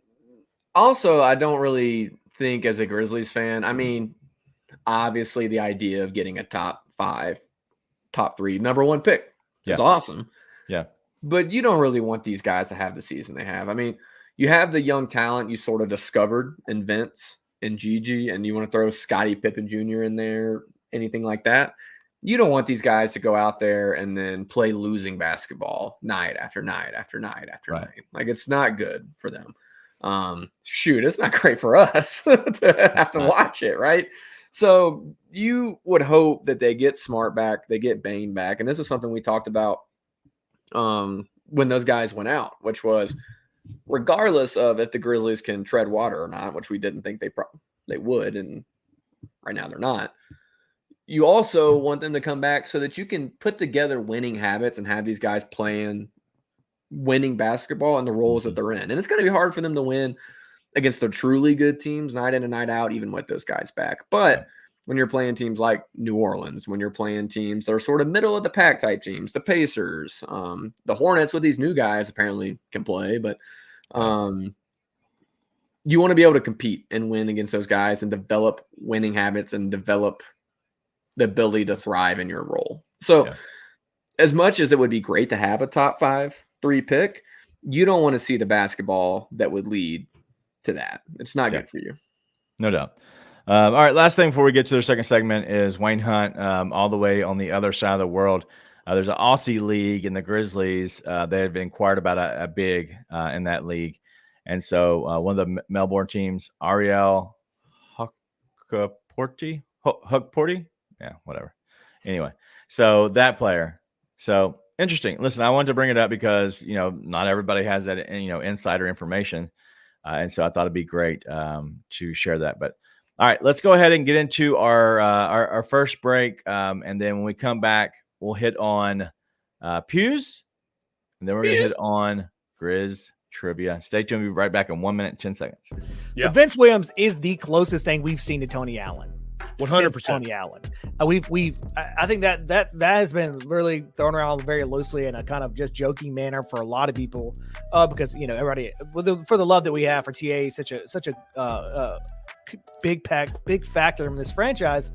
also I don't really think, as a Grizzlies fan, I mean, obviously the idea of getting a top 5, top 3, number 1 pick is awesome. Yeah. But you don't really want these guys to have the season they have. I mean, you have the young talent you sort of discovered in Vince and Gigi, and you want to throw Scottie Pippen Jr. in there, anything like that. You don't want these guys to go out there and then play losing basketball night after night after night after night. Like, it's not good for them. It's not great for us to have to watch it, right? So you would hope that they get Smart back, they get Bane back. And this is something we talked about when those guys went out, which was, regardless of if the Grizzlies can tread water or not, which we didn't think they would, and right now they're not, you also want them to come back so that you can put together winning habits and have these guys playing winning basketball in the roles that they're in. And it's going to be hard for them to win against the truly good teams night in and night out, even with those guys back. But when you're playing teams like New Orleans, when you're playing teams that are sort of middle of the pack type teams, the Pacers, the Hornets with these new guys apparently can play, but you want to be able to compete and win against those guys and develop winning habits and develop the ability to thrive in your role. So as much as it would be great to have a top 5, 3 pick, you don't want to see the basketball that would lead to that. It's not good for you. No doubt. All right, last thing before we get to the second segment is Wayne Hunt, all the way on the other side of the world. There's an Aussie league in the Grizzlies. They have inquired about a big in that league. And so one of the Melbourne teams, Ariel Huckporty? Yeah, whatever. Anyway, so that player. So interesting. Listen, I wanted to bring it up because, not everybody has that, insider information. And so I thought it'd be great to share that. But all right, let's go ahead and get into our first break. And then when we come back, we'll hit on Pews, and then we're going to hit on Grizz Trivia. Stay tuned. We'll be right back in 1 minute, 10 seconds. Yep. Vince Williams is the closest thing we've seen to Tony Allen. 100%. Tony Allen. I think that has been really thrown around very loosely in a kind of just joking manner for a lot of people, because everybody for the love that we have for TA, such a big factor in this franchise.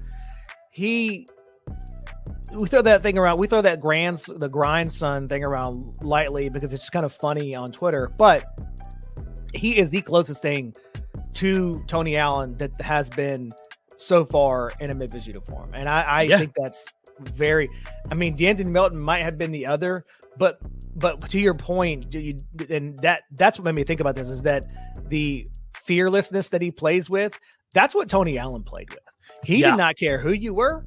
We throw that thing around. We throw that the grandson thing around lightly because it's just kind of funny on Twitter, but he is the closest thing to Tony Allen that has been so far in a Memphis uniform. And I think that's D'Anthony Melton might have been the other, but to your point, and that's what made me think about this, is that the fearlessness that he plays with, that's what Tony Allen played with. He did not care who you were.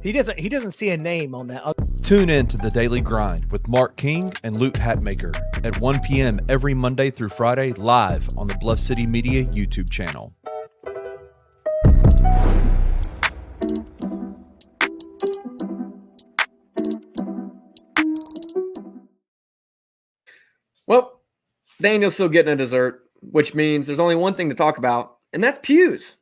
He doesn't see a name on that. Tune in to The Daily Grind with Mark King and Luke Hatmaker at 1 p.m. every Monday through Friday, live on the Bluff City Media YouTube channel. Well, Daniel's still getting a dessert, which means there's only one thing to talk about, and that's Pews.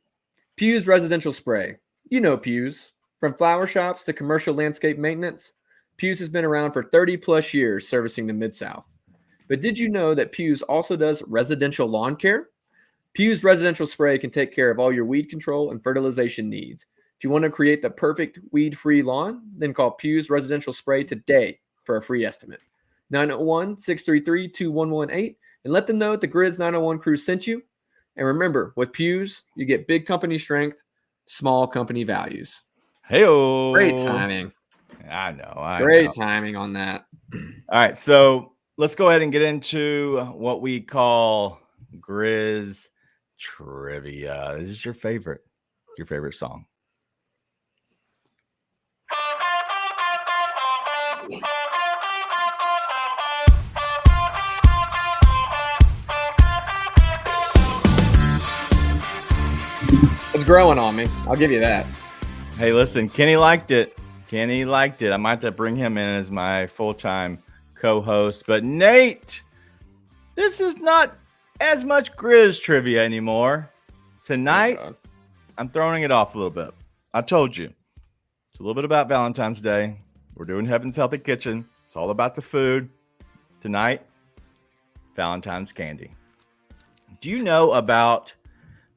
Pews Residential Spray. You know Pews. From flower shops to commercial landscape maintenance, Pews has been around for 30-plus years servicing the Mid-South. But did you know that Pews also does residential lawn care? Pews Residential Spray can take care of all your weed control and fertilization needs. If you want to create the perfect weed-free lawn, then call Pews Residential Spray today for a free estimate. 901-633-2118, and let them know that the Grizz 901 crew sent you. And remember, with Pews, you get big company strength, small company values. Hey-o. Great timing. I know. Great timing on that. All right, so let's go ahead and get into what we call Grizz Trivia. This is your favorite song. It's growing on me. I'll give you that. Hey, listen, Kenny liked it. I might have to bring him in as my full-time co-host. But Nate, this is not as much Grizz Trivia anymore. Tonight, I'm throwing it off a little bit. I told you. It's a little bit about Valentine's Day. We're doing Heaven's Healthy Kitchen. It's all about the food. Tonight, Valentine's candy. Do you know about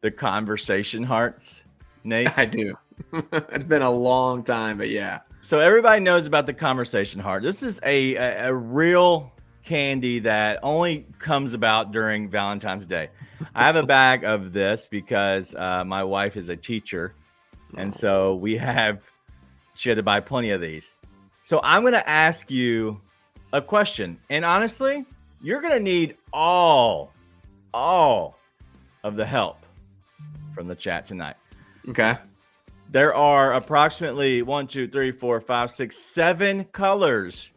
the conversation hearts, Nate? I do. It's been a long time, but yeah. So everybody knows about the conversation heart. This is a real candy that only comes about during Valentine's Day. I have a bag of this because my wife is a teacher, and so she had to buy plenty of these. So I'm going to ask you a question, and honestly, you're going to need all of the help from the chat tonight. Okay. There are approximately 1, 2, 3, 4, 5, 6, 7 colors.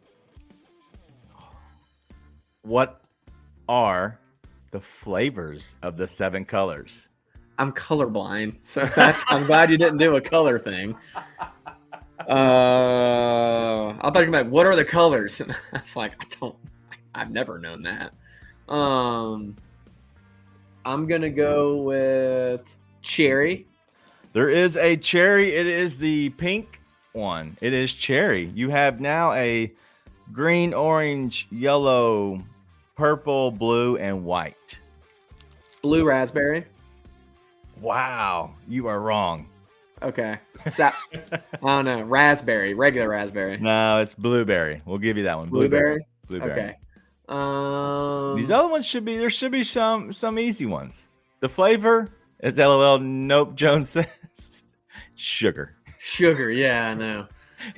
What are the flavors of the 7 colors? I'm colorblind, so I'm glad you didn't do a color thing. I thought you meant what are the colors? And I was like, I've never known that. I'm gonna go with cherry. There is a cherry. It is the pink one. It is cherry. You have now a green, orange, yellow, purple, blue, and white. Blue raspberry. Wow, you are wrong. Okay. I don't know. Raspberry, regular raspberry. No, it's blueberry. We'll give you that one. Blueberry. Blueberry. Okay. These other ones there should be some easy ones. The flavor, as LOL Nope Jones says, sugar. Sugar, yeah, I know.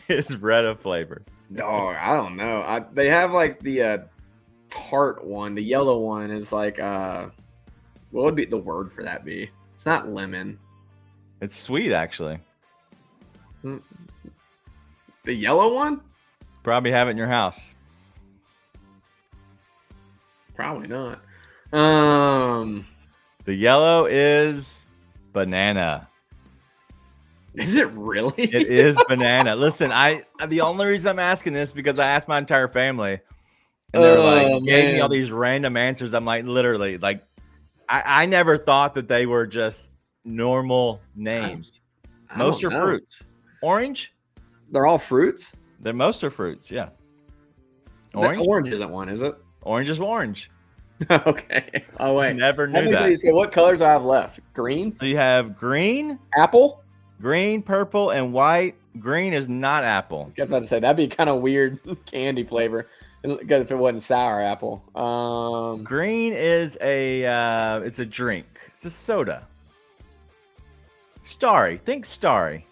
It's red of flavor. Oh, I don't know. They have like the tart one. The yellow one is like what would be the word for that be? It's not lemon. It's sweet, actually. The yellow one? Probably have it in your house. Probably not. The yellow is banana. Is it really? It is banana. Listen, the only reason I'm asking this because I asked my entire family, and they were like, gave me all these random answers. I'm like, literally, like, I never thought that they were just normal names. Most are fruits. Orange? They're all fruits? Most are fruits, yeah. Orange? Orange isn't one, is it? Orange is orange. Okay. Oh, wait. Never knew that. So what colors do I have left? Green? So you have green, apple, green, purple, and white. Green is not apple. I was about to say, that'd be kind of weird candy flavor if it wasn't sour apple. Green is it's a drink. It's a soda. Starry. Think Starry.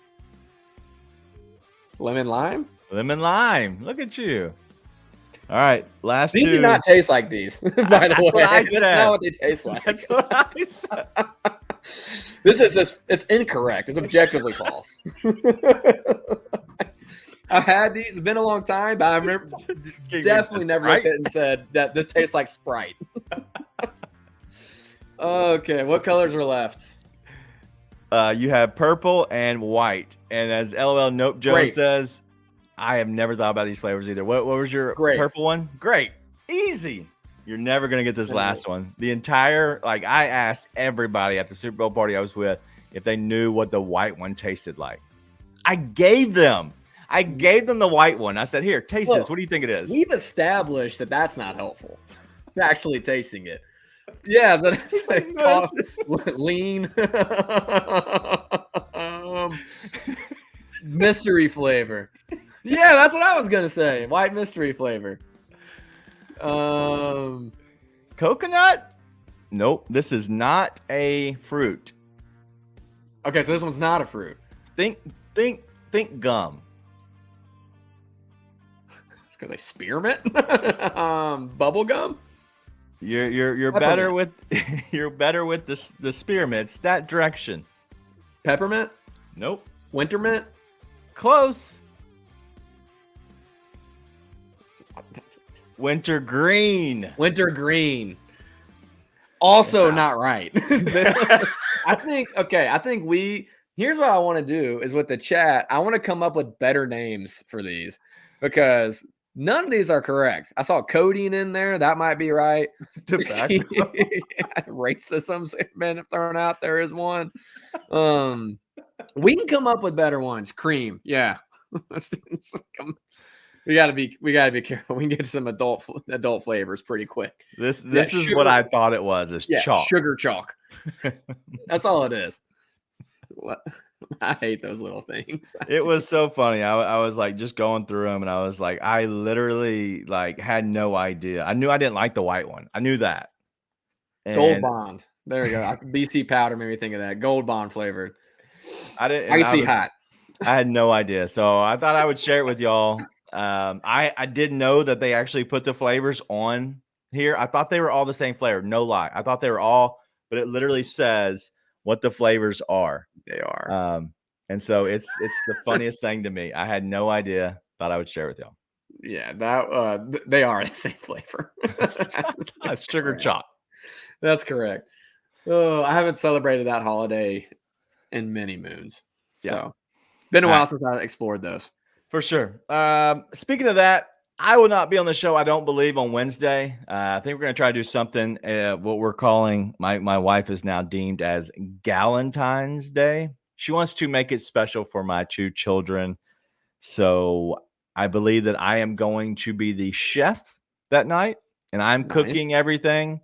Lemon lime? Lemon lime. Look at you. All right, last these two. do not taste like these, by the way. What I said. That's not what they taste like. That's what I said. This is just, it's incorrect. It's objectively false. I've had these. It's been a long time, but I remember definitely never looked at it and said that this tastes like Sprite. Okay, what colors are left? You have purple and white. And as LOL Nope Jones says, I have never thought about these flavors either. What was your purple one? Great. Easy. You're never going to get this last one. The entire, like, I asked everybody at the Super Bowl party I was with if they knew what the white one tasted like. I gave them the white one. I said, here, taste this. What do you think it is? We've established that that's not helpful. Actually tasting it. Yeah, that's like lean. Mystery flavor. Yeah, that's what I was gonna say. White mystery flavor. Coconut? Nope. This is not a fruit. Okay, so this one's not a fruit. Think gum. It's because they spearmint. Bubble gum. You're better with you're better with the spearmints. That direction. Peppermint. Nope. Wintermint. Close. Wintergreen. Wintergreen. Also not right. I think here's what I want to do is with the chat, I want to come up with better names for these because none of these are correct. I saw codeine in there. That might be right. Racism's been thrown out there as one. We can come up with better ones. Cream. Yeah. We gotta be careful. We can get some adult flavors pretty quick. This is sugar, what I thought it was. Is chalk. Sugar chalk. That's all it is. What? I hate those little things. It was so funny. I was like just going through them, and I was like, I literally like had no idea. I knew I didn't like the white one. I knew that. And Gold Bond. There we go. BC powder made me think of that. Gold Bond flavored. I didn't. Icy hot. I had no idea, so I thought I would share it with y'all. I didn't know that they actually put the flavors on here. I thought they were all the same flavor. No lie. I thought they were all, but it literally says what the flavors are. They are. And so it's the funniest thing to me. I had no idea. Thought I would share with y'all. Yeah, that they are the same flavor. That's sugar correct. chalk. That's correct. Oh, I haven't celebrated that holiday in many moons. So been a while since I explored those. For sure. Speaking of that, I will not be on the show, I don't believe, on Wednesday. I think we're going to try to do something, what we're calling, my wife is now deemed as Galentine's Day. She wants to make it special for my two children. So I believe that I am going to be the chef that night, and I'm cooking everything.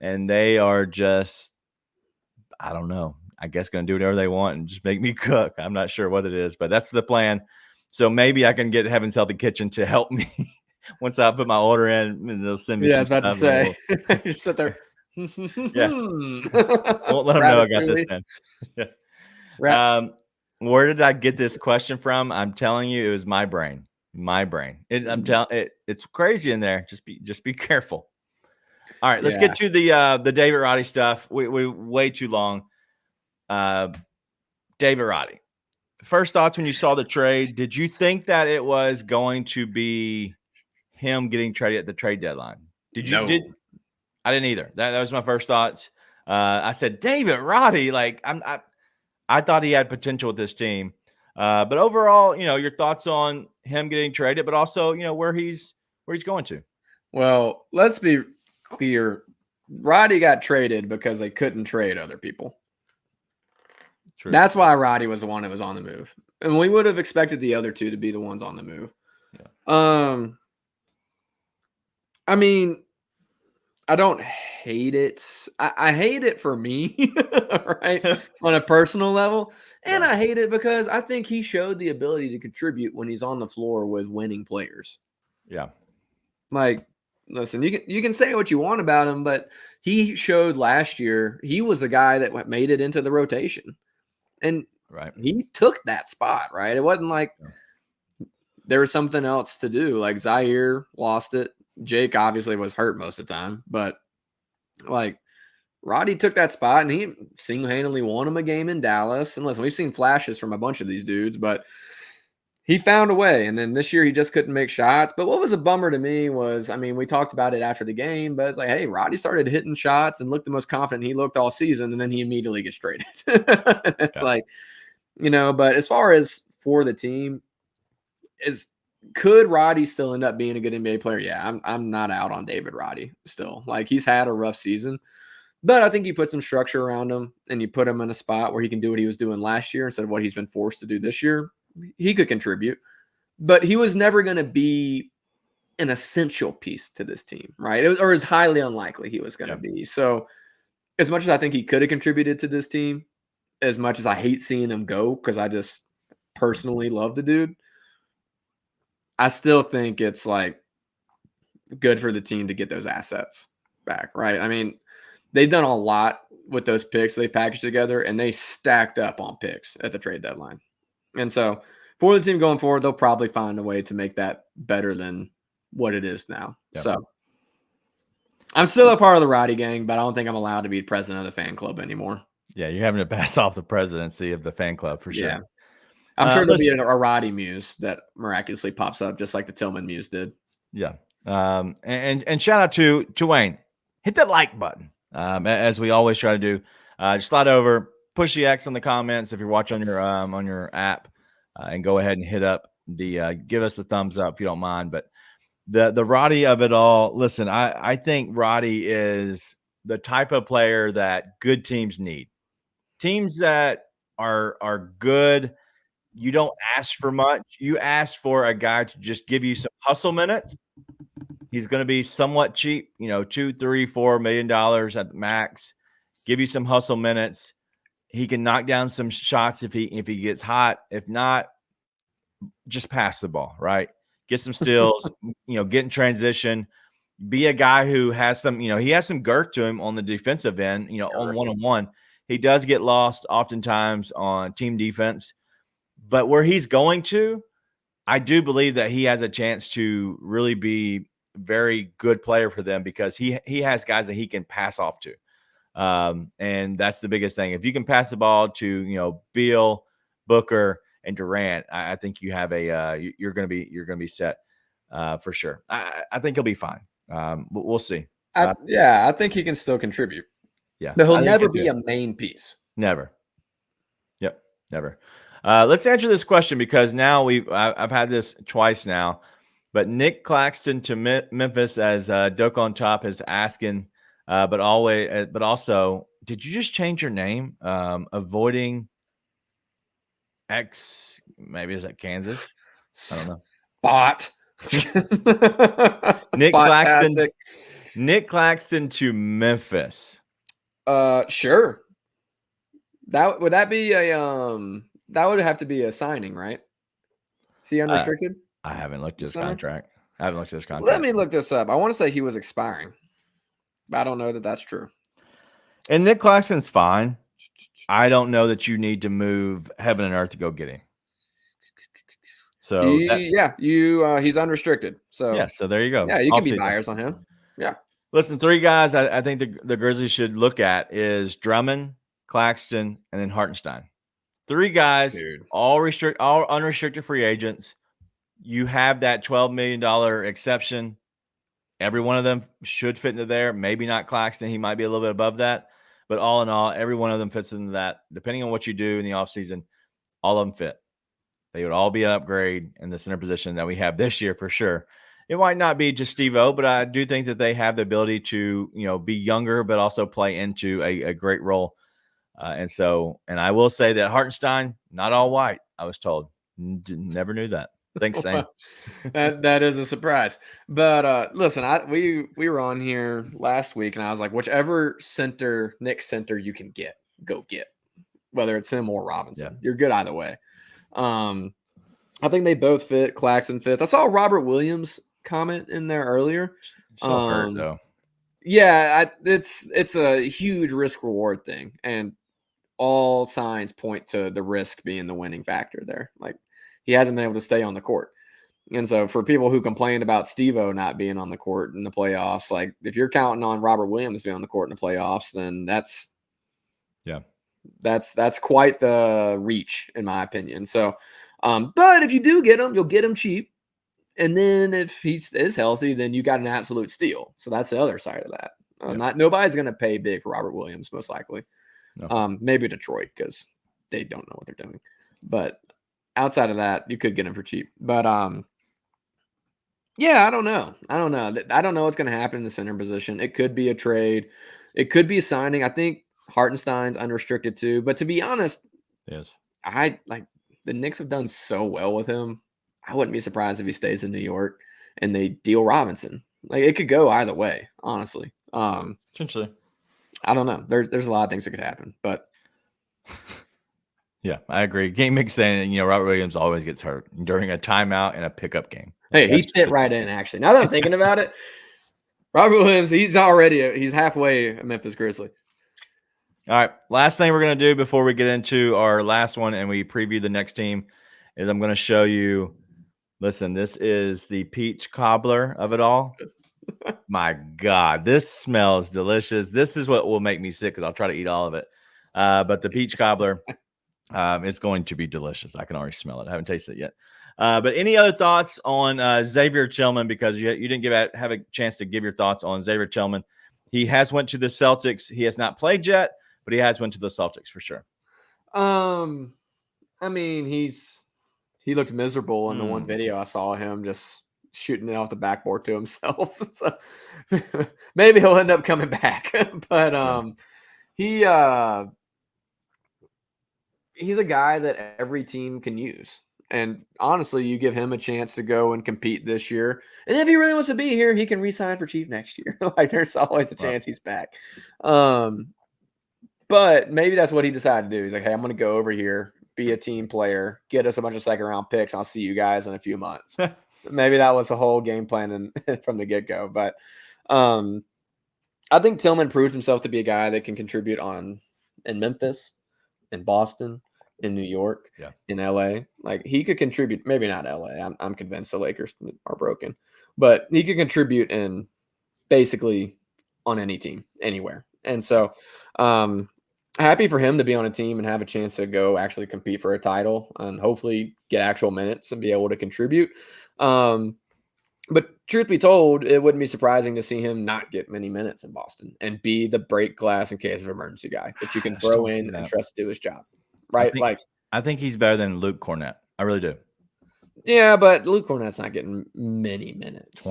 And they are just, I don't know, I guess going to do whatever they want and just make me cook. I'm not sure what it is, but that's the plan. So maybe I can get Heaven's Healthy Kitchen to help me once I put my order in, and they'll send me some stuff. Yeah, I was about to say. You sit there. Yes. Won't let them know I got this in. Where did I get this question from? I'm telling you, it was my brain. My brain. I'm telling it's crazy in there. Just be careful. All right, let's get to the David Roddy stuff. We way too long. David Roddy. First thoughts when you saw the trade. Did you think that it was going to be him getting traded at the trade deadline? Did you? No. I didn't either. That was my first thoughts. I said David Roddy. Like I thought he had potential with this team. But overall, your thoughts on him getting traded, but also, where he's going to. Well, let's be clear. Roddy got traded because they couldn't trade other people. True. That's why Roddy was the one that was on the move. And we would have expected the other two to be the ones on the move. Yeah. I mean, I don't hate it. I hate it for me, right? On a personal level. And Yeah. I hate it because I think he showed the ability to contribute when he's on the floor with winning players. Yeah. Like, listen, you can say what you want about him, but he showed last year he was a guy that made it into the rotation. And Right. he took that spot, right? It wasn't like there was something else to do. Like Zaire lost it. Jake obviously was hurt most of the time, but like Roddy took that spot and he single-handedly won him a game in Dallas. And listen, we've seen flashes from a bunch of these dudes, but he found a way. And then this year he just couldn't make shots. But what was a bummer to me was, I mean, we talked about it after the game, but it's like, hey, Roddy started hitting shots and looked the most confident he looked all season. And then he immediately gets traded. It's like, but as far as for the team, could Roddy still end up being a good NBA player? Yeah, I'm not out on David Roddy still. Like, he's had a rough season, but I think you put some structure around him and you put him in a spot where he can do what he was doing last year instead of what he's been forced to do this year. He could contribute, but he was never going to be an essential piece to this team, right? Or is highly unlikely he was going to be. So as much as I think he could have contributed to this team, as much as I hate seeing him go, because I just personally love the dude, I still think it's like good for the team to get those assets back, right? I mean, they've done a lot with those picks they packaged together, and they stacked up on picks at the trade deadline. And so for the team going forward, they'll probably find a way to make that better than what it is now. Yep. So I'm still a part of the Roddy gang, but I don't think I'm allowed to be president of the fan club anymore. Yeah, you're having to pass off the presidency of the fan club for sure. Yeah. I'm sure there'll be a Roddy muse that miraculously pops up just like the Tillman muse did. Yeah. And shout out to Wayne. Hit that like button, as we always try to do. Just slide over, push the X on the comments if you're watching on your app, and go ahead and hit up give us the thumbs up if you don't mind. But the Roddy of it all, listen, I think Roddy is the type of player that good teams need. Teams that are good. You don't ask for much. You ask for a guy to just give you some hustle minutes. He's going to be somewhat cheap, $2, $3, $4 million at the max. Give you some hustle minutes. He can knock down some shots if he gets hot. If not, just pass the ball, right? Get some steals, get in transition. Be a guy who has some, he has some girth to him on the defensive end, on one-on-one. He does get lost oftentimes on team defense. But where he's going to, I do believe that he has a chance to really be a very good player for them because he has guys that he can pass off to. And that's the biggest thing. If you can pass the ball to, Beal, Booker, and Durant, I think you have you're going to be set for sure. I think he'll be fine. We'll see. I think he can still contribute. Yeah. But he'll never be a main piece. Never. Yep. Never. Let's answer this question because now I've had this twice now, but Nick Claxton to Memphis as Doke on Top is asking, but also, did you just change your name? Avoiding X, maybe is that Kansas? I don't know. Bot. Nick Claxton to Memphis. Sure. That would have to be a signing, right? Is he unrestricted? I haven't looked at his contract. Let me look this up. I want to say he was expiring, but I don't know that that's true. And Nick Claxton's fine. I don't know that you need to move heaven and earth to go get him. So he's unrestricted. So yeah, so there you go. Yeah, you can be buyers on him. Yeah. Listen, three guys I think the Grizzlies should look at is Drummond, Claxton, and then Hartenstein. Three guys, all unrestricted free agents. You have that $12 million exception. Every one of them should fit into there. Maybe not Claxton. He might be a little bit above that. But all in all, every one of them fits into that. Depending on what you do in the offseason, all of them fit. they would all be an upgrade in the center position that we have this year for sure. It might not be just Steve-O, but I do think that they have the ability to, be younger, but also play into a great role. And I will say that Hartenstein, not all white, I was told. Never knew that. Thanks, Sam. that is a surprise. But listen, we were on here last week, and I was like, whichever Knicks center you can get, go get. Whether it's him or Robinson, you're good either way. I think they both fit. Claxton fits. I saw a Robert Williams comment in there earlier. So hurt though. Yeah, it's a huge risk reward thing, and all signs point to the risk being the winning factor there. Like, he hasn't been able to stay on the court. And so for people who complained about Steve-O not being on the court in the playoffs, like, if you're counting on Robert Williams being on the court in the playoffs, then that's quite the reach, in my opinion. So, but if you do get him, you'll get him cheap. And then if he is healthy, then you got an absolute steal. So that's the other side of that. Nobody's going to pay big for Robert Williams, most likely. No. Maybe Detroit, because they don't know what they're doing. But outside of that, you could get him for cheap. But yeah, I don't know. I don't know what's going to happen in the center position. It could be a trade. It could be a signing. I think Hartenstein's unrestricted too. But to be honest, yes, the Knicks have done so well with him. I wouldn't be surprised if he stays in New York and they deal Robinson. Like, it could go either way, honestly. Potentially. I don't know. There's a lot of things that could happen, but yeah, I agree. Game Mix saying, Robert Williams always gets hurt during a timeout and a pickup game. Hey, he fit right in, actually. Now that I'm thinking about it, Robert Williams, he's halfway a Memphis Grizzly. All right. Last thing we're going to do before we get into our last one and we preview the next team is I'm going to show you. Listen, this is the peach cobbler of it all. My God, this smells delicious. This is what will make me sick because I'll try to eat all of it. But the peach cobbler, it's going to be delicious. I can already smell it. I haven't tasted it yet. But any other thoughts on Xavier Tillman? Because you didn't have a chance to give your thoughts on Xavier Tillman. He has went to the Celtics. He has not played yet, but he has went to the Celtics for sure. I mean, he looked miserable in the one video I saw him just shooting it off the backboard to himself. So maybe he'll end up coming back. But he's a guy that every team can use. And honestly, you give him a chance to go and compete this year. And if he really wants to be here, he can re-sign for cheap next year. Like, there's always a chance he's back. But maybe that's what he decided to do. He's like, hey, I'm going to go over here, be a team player, get us a bunch of second-round picks. I'll see you guys in a few months. Maybe that was the whole game plan from the get-go. But I think Tillman proved himself to be a guy that can contribute in Memphis, in Boston, in New York, in LA. Like, he could contribute. Maybe not LA. I'm convinced the Lakers are broken. But he could contribute in basically on any team, anywhere. And so happy for him to be on a team and have a chance to go actually compete for a title and hopefully get actual minutes and be able to contribute. But truth be told, it wouldn't be surprising to see him not get many minutes in Boston and be the break glass in case of emergency guy that you can throw in and trust to do his job. Right? I think he's better than Luke Cornett. I really do. Yeah, but Luke Cornett's not getting many minutes.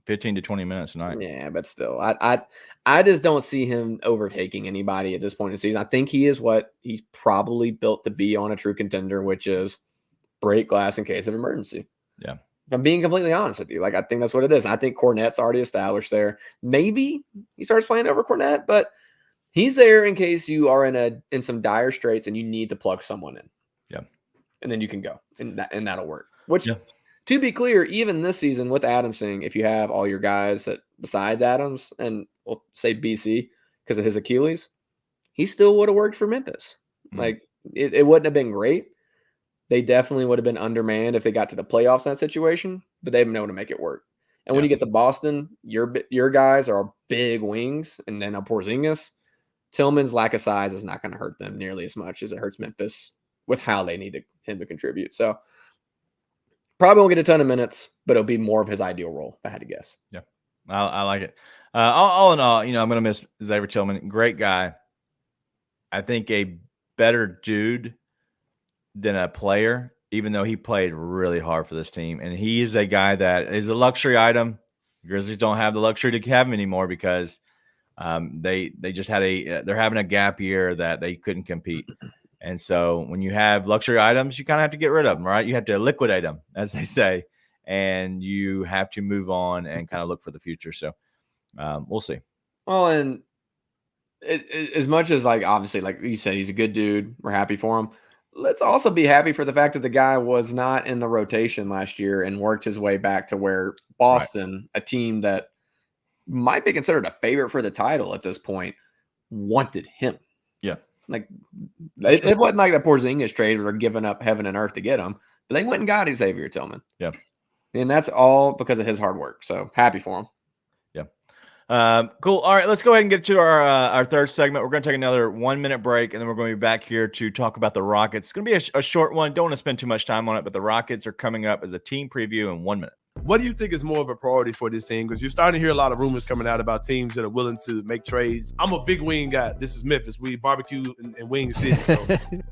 15 to 20 minutes a night. Yeah, but still, I just don't see him overtaking anybody at this point in the season. I think he is what he's probably built to be on a true contender, which is break glass in case of emergency. Yeah. If I'm being completely honest with you. Like, I think that's what it is. I think Cornett's already established there. Maybe he starts playing over Cornett, but he's there in case you are in some dire straits and you need to plug someone in. Yeah. And then you can go and that'll work. Which, to be clear, even this season with Adams saying, if you have all your guys besides Adams and we'll say BC because of his Achilles, he still would have worked for Memphis. Like, it wouldn't have been great. They definitely would have been undermanned if they got to the playoffs in that situation, but they've known to make it work. And when you get to Boston, your guys are big wings, and then a Porzingis. Tillman's lack of size is not going to hurt them nearly as much as it hurts Memphis with how they need him to contribute. So probably won't get a ton of minutes, but it'll be more of his ideal role, if I had to guess. Yeah, I like it. All in all, I'm going to miss Xavier Tillman. Great guy. I think a better dude than a player even though he played really hard for this team. And he is a guy that is a luxury item. Grizzlies don't have the luxury to have him anymore because they just had they're having a gap year that they couldn't compete. And so when you have luxury items, you kind of have to get rid of them, right? You have to liquidate them, as they say, and you have to move on and kind of look for the future. So we'll see. Well, and as much as, like, obviously, like you said, he's a good dude. We're happy for him. Let's also be happy for the fact that the guy was not in the rotation last year and worked his way back to where Boston, a team that might be considered a favorite for the title at this point, wanted him. Yeah. Like, it wasn't like the Porzingis trade where they're giving up heaven and earth to get him, but they went and got Xavier Tillman. Yeah. And that's all because of his hard work. So happy for him. Yeah. Cool. All right, let's go ahead and get to our third segment. We're going to take another 1 minute break, and then we're going to be back here to talk about the Rockets. It's going to be a short one. Don't want to spend too much time on it, but the Rockets are coming up as a team preview in 1 minute. What do you think is more of a priority for this team? Because you're starting to hear a lot of rumors coming out about teams that are willing to make trades. I'm a big wing guy. This is Memphis. We barbecue in Wing City. So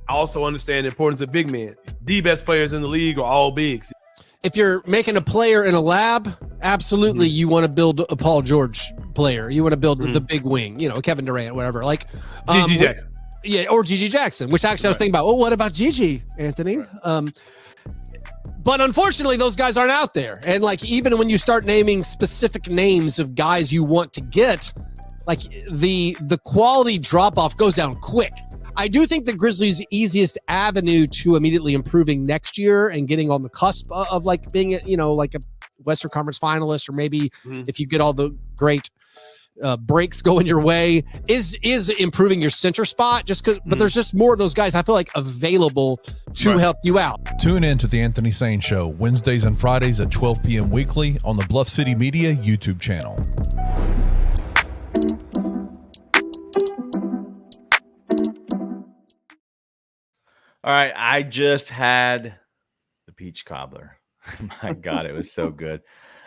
I also understand the importance of big men. The best players in the league are all bigs. If you're making a player in a lab, absolutely you want to build a Paul George player. You want to build the big wing, Kevin Durant, whatever. Like Gigi Jackson. Yeah, or Gigi Jackson, which actually I was thinking about. Well, what about Gigi, Anthony? But unfortunately, those guys aren't out there. And like, even when you start naming specific names of guys you want to get, like the quality drop off goes down quick. I do think the Grizzlies' easiest avenue to immediately improving next year and getting on the cusp of like being, like a Western Conference finalist, or maybe if you get all the great breaks going your way, is improving your center spot. Just because, but there's just more of those guys I feel like available to help you out. Tune in to the Anthony Sane Show Wednesdays and Fridays at 12 p.m. weekly on the Bluff City Media YouTube channel. All right, I just had the peach cobbler. My God, it was so good.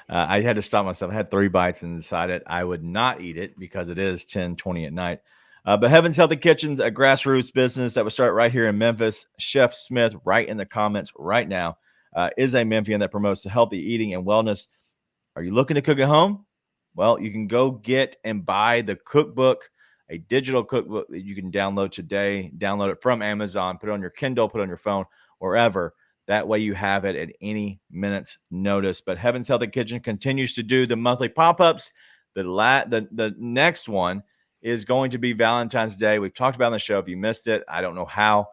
I had to stop myself. I had 3 bites and decided I would not eat it because it is 10:20 at night. But Heaven's Healthy Kitchen's a grassroots business that was started right here in Memphis. Chef Smith, right in the comments right now, is a Memphian that promotes healthy eating and wellness. Are you looking to cook at home? Well, you can go get and buy the cookbook, a digital cookbook that you can download today. Download it from Amazon, put it on your Kindle, put it on your phone, wherever. That way you have it at any minute's notice. But Heaven's Healthy Kitchen continues to do the monthly pop-ups. The next one is going to be Valentine's Day. We've talked about it on the show. If you missed it, I don't know how.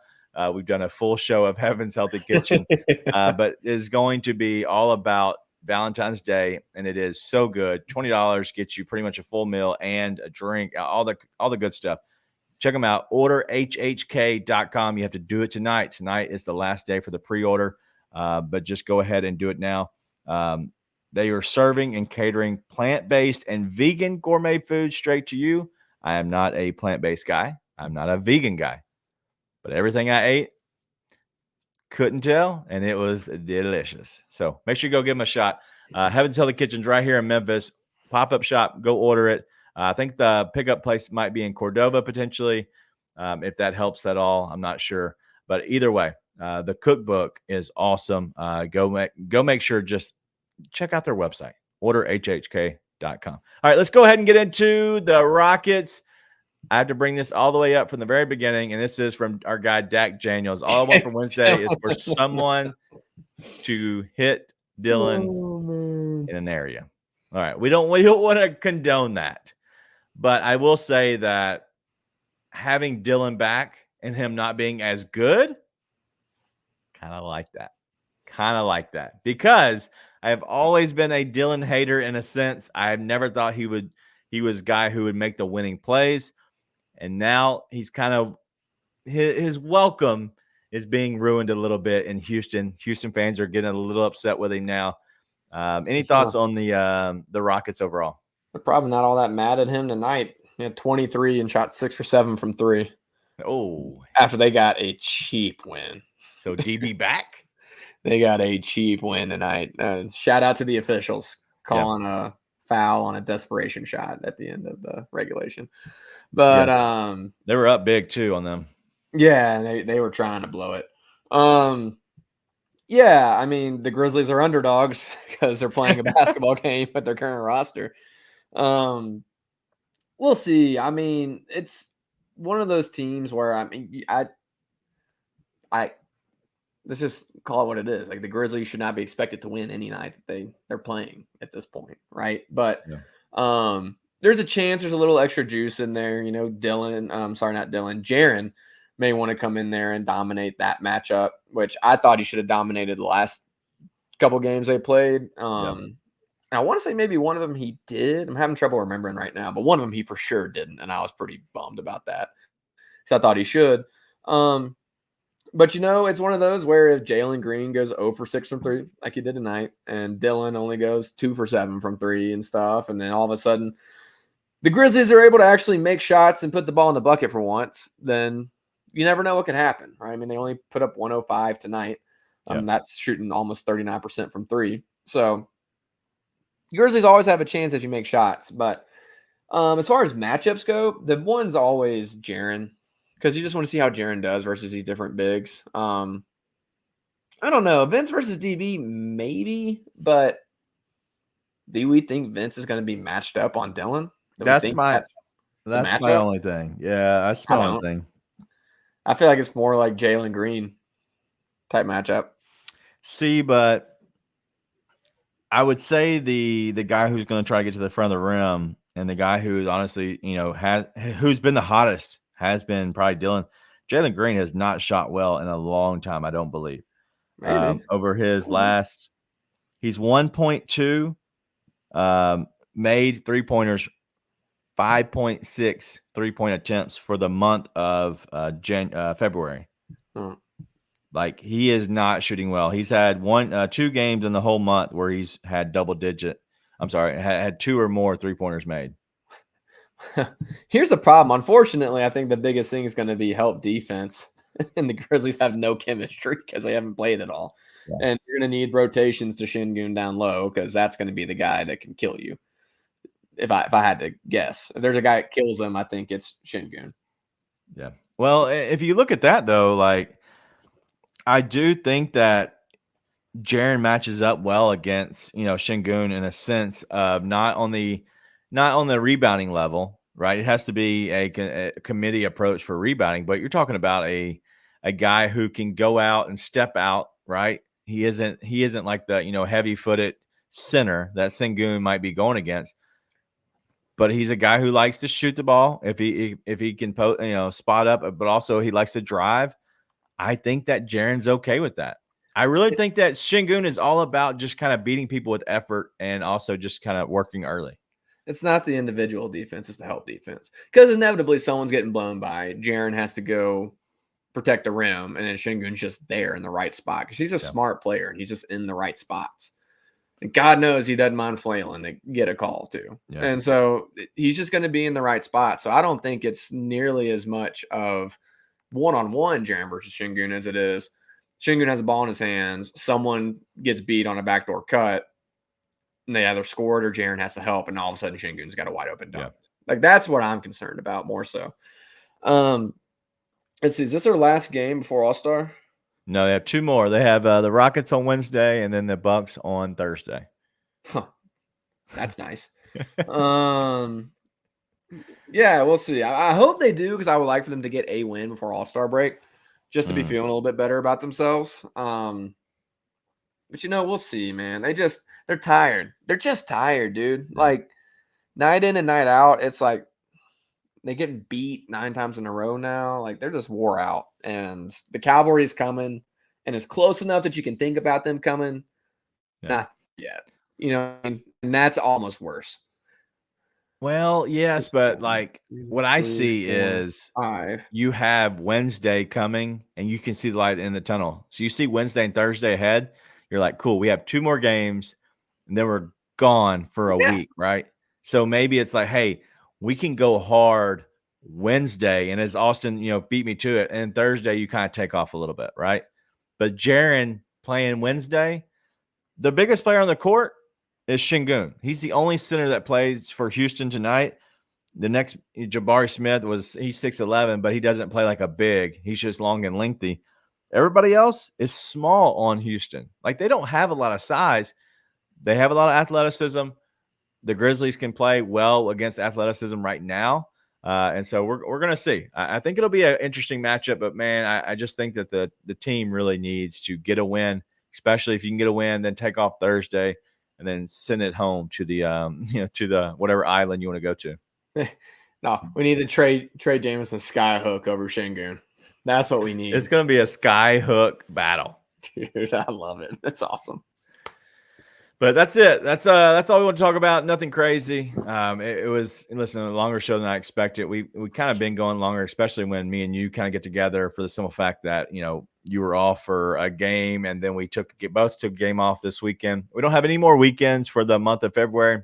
We've done a full show of Heaven's Healthy Kitchen, but it's going to be all about Valentine's Day, and it is so good. $20 gets you pretty much a full meal and a drink, all the good stuff. Check them out. OrderHHK.com. You have to do it tonight. Tonight is the last day for the pre-order, but just go ahead and do it now. They are serving and catering plant-based and vegan gourmet food straight to you. I am not a plant-based guy. I'm not a vegan guy, but everything I ate, couldn't tell, and it was delicious. So make sure you go give them a shot. Heaven's Healthy Kitchen's right here in Memphis. Pop-up shop. Go order it. I think the pickup place might be in Cordova potentially. If that helps at all, I'm not sure. But either way, the cookbook is awesome. Go make sure, just check out their website, orderhhk.com. All right, let's go ahead and get into the Rockets. I have to bring this all the way up from the very beginning, and this is from our guy, Dak Daniels. All I want for Wednesday is for someone to hit Dylan in an area. All right, we don't want to condone that. But I will say that having Dylan back and him not being as good, kind of like that. Because I have always been a Dylan hater in a sense. I've never thought he was a guy who would make the winning plays. And now he's kind of, his welcome is being ruined a little bit in Houston. Houston fans are getting a little upset with him now. Any thoughts on the Rockets overall? They're probably not all that mad at him tonight. He had 23 and shot 6 for 7 from 3. Oh, after they got a cheap win. So DB back? They got a cheap win tonight. Shout out to the officials calling a foul on a desperation shot at the end of the regulation. But they were up big too on them. Yeah, they were trying to blow it. Yeah, I mean, the Grizzlies are underdogs because they're playing a basketball game with their current roster. Um, we'll see. I mean, it's one of those teams where I let's just call it what it is. Like the Grizzlies should not be expected to win any night that they're playing at this point, right? But there's a chance there's a little extra juice in there. You know, Jaren may want to come in there and dominate that matchup, which I thought he should have dominated the last couple games they played. I want to say maybe one of them he did. I'm having trouble remembering right now, but one of them he for sure didn't, and I was pretty bummed about that. So I thought he should. But it's one of those where if Jalen Green goes 0 for 6 from 3, like he did tonight, and Dylan only goes 2 for 7 from 3 and stuff, and then all of a sudden the Grizzlies are able to actually make shots and put the ball in the bucket for once, then you never know what can happen, right? I mean, they only put up 105 tonight. That's shooting almost 39% from 3. So Grizzlies always have a chance if you make shots. But as far as matchups go, the one's always Jaren, because you just want to see how Jaren does versus these different bigs. I don't know. Vince versus DB, maybe, but do we think Vince is going to be matched up on Dylan? That's my only thing. Yeah, that's my only thing. I feel like it's more like Jalen Green type matchup. See, but I would say the guy who's going to try to get to the front of the rim and the guy who's honestly, who's been the hottest has been probably Dylan. Jalen Green has not shot well in a long time, I don't believe. Over his last, he's 1.2 made 3-pointers, 5.6 3-point attempts for the month of February. Like he is not shooting well. He's had 2 games in the whole month where he's had had 2 or more 3-pointers made. Here's the problem. Unfortunately, I think the biggest thing is going to be help defense. And the Grizzlies have no chemistry because they haven't played at all. Yeah. And you're going to need rotations to Şengün down low because that's going to be the guy that can kill you. If I had to guess, if there's a guy that kills him, I think it's Şengün. Yeah. Well, if you look at that though, like I do think that Jaren matches up well against Şengün in a sense of not on the rebounding level, right? It has to be a committee approach for rebounding, but you're talking about a guy who can go out and step out, right? He isn't like the heavy-footed center that Şengün might be going against, but he's a guy who likes to shoot the ball if he can spot up, but also he likes to drive. I think that Jaren's okay with that. I really think that Şengün is all about just kind of beating people with effort and also just kind of working early. It's not the individual defense, it's the help defense. Because inevitably someone's getting blown by. Jaren has to go protect the rim, and then Şengün's just there in the right spot. Because he's a smart player, and he's just in the right spots. And God knows he doesn't mind flailing to get a call, too. Yeah. And so he's just going to be in the right spot. So I don't think it's nearly as much of one-on-one Jaren versus Şengün as it is. Şengün has a ball in his hands. Someone gets beat on a backdoor cut. And they either scored or Jaren has to help, and all of a sudden Şengün's got a wide open dunk. Yeah. Like that's what I'm concerned about more so. Let's see, is this their last game before All-Star? No, they have 2 more. They have the Rockets on Wednesday and then the Bucks on Thursday. Huh. That's nice. Yeah, we'll see. I hope they do because I would like for them to get a win before All-Star break just to be feeling a little bit better about themselves. But we'll see, man. They're tired. They're just tired, dude. Like night in and night out, it's like they get beat 9 times in a row now. Like they're just wore out, and the cavalry's coming, and it's close enough that you can think about them coming. Yeah. Not yet, and that's almost worse. Well, yes, but like what I see is you have Wednesday coming, and you can see the light in the tunnel. So you see Wednesday and Thursday ahead. You're like, cool, we have 2 more games, and then we're gone for a week, right? So maybe it's like, hey, we can go hard Wednesday, and as Austin, beat me to it, and Thursday you kind of take off a little bit, right? But Jaren playing Wednesday, the biggest player on the court is Şengün. He's the only center that plays for Houston tonight. The next, Jabari Smith, he's 6'11", but he doesn't play like a big. He's just long and lengthy. Everybody else is small on Houston. Like, they don't have a lot of size. They have a lot of athleticism. The Grizzlies can play well against athleticism right now. And so we're going to see. I think it'll be an interesting matchup. But, man, I just think that the team really needs to get a win, especially if you can get a win, then take off Thursday and then send it home to the to the whatever island you want to go to. No, we need to trade Jameson Skyhook over Şengün. That's what we need. It's going to be a sky hook battle. Dude, I love it. That's awesome. But that's it. That's all we want to talk about. Nothing crazy. It was, listen, a longer show than I expected. We kind of been going longer, especially when me and you kind of get together for the simple fact that, you were off for a game, and then we both took a game off this weekend. We don't have any more weekends for the month of February.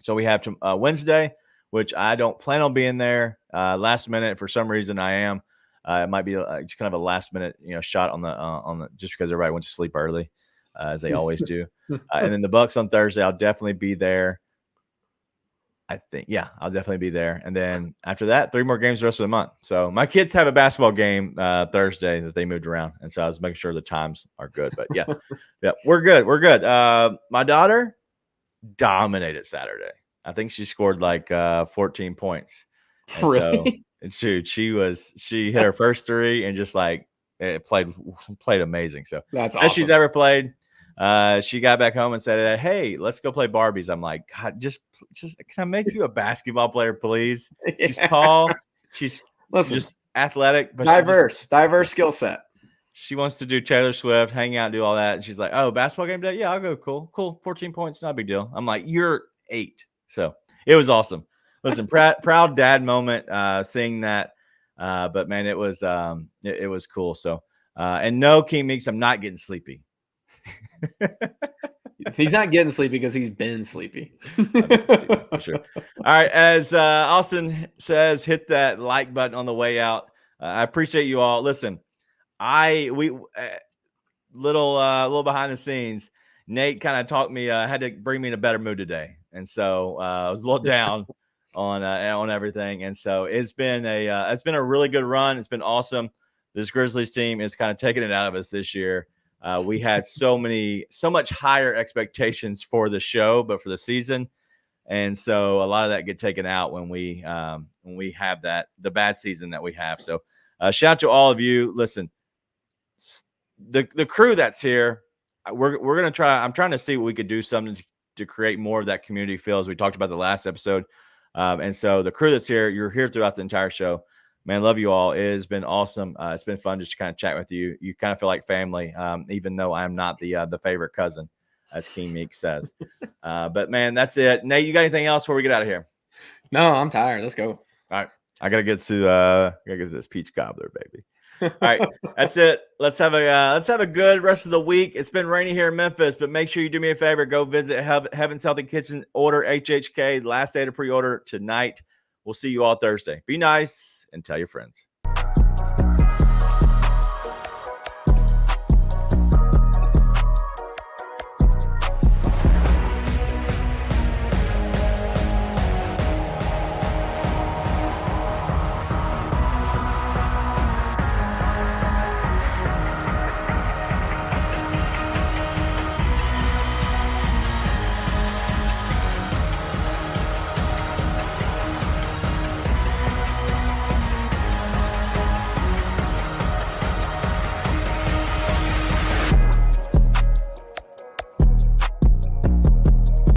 So we have Wednesday, which I don't plan on being there. Last minute, for some reason I am. It might be just kind of a last minute, shot on the just because everybody went to sleep early, as they always do. And then the Bucks on Thursday, I'll definitely be there. I think, yeah, I'll definitely be there. And then after that, 3 more games the rest of the month. So my kids have a basketball game Thursday that they moved around, and so I was making sure the times are good. But yeah, yeah, we're good. We're good. My daughter dominated Saturday. I think she scored like 14 points. And Really? So she hit her first 3 and just like it played amazing. So That's best she's awesome. ever played. She got back home and said, "Hey, let's go play Barbies." I'm like, God, just can I make you a basketball player, please? She's tall. She's just athletic, but diverse skill set. She wants to do Taylor Swift, hang out, do all that. And she's like, "Oh, basketball game today? Yeah, I'll go. Cool. 14 points, not a big deal." I'm like, "You're 8." So it was awesome. Listen, proud dad moment seeing that. But man, it was cool. So and no, King Meeks, I'm not getting sleepy. He's not getting sleepy because he's been sleepy. For sure. All right, as Austin says, hit that like button on the way out. I appreciate you all. Listen, little behind the scenes. Nate kind of talked me, had to bring me in a better mood today, and so I was a little down on everything. And so it's been a really good run. It's been awesome. This Grizzlies team is kind of taking it out of us this year. We had so much higher expectations for the show, but for the season. And so a lot of that get taken out when we have the bad season that we have. So shout out to all of you. Listen, the crew that's here, we're going to try. I'm trying to see what we could do something to create more of that community feel, as we talked about the last episode. And so the crew that's here, you're here throughout the entire show. Man, love you all. It has been awesome. It's been fun just to kind of chat with you. You kind of feel like family, even though I'm not the favorite cousin, as King Meek says. But, man, that's it. Nate, you got anything else before we get out of here? No, I'm tired. Let's go. All right. I got to get to this peach cobbler, baby. All right. That's it. Let's have a good rest of the week. It's been rainy here in Memphis, but make sure you do me a favor. Go visit Heaven's Healthy Kitchen. Order HHK. Last day to pre-order tonight. We'll see you all Thursday. Be nice and tell your friends.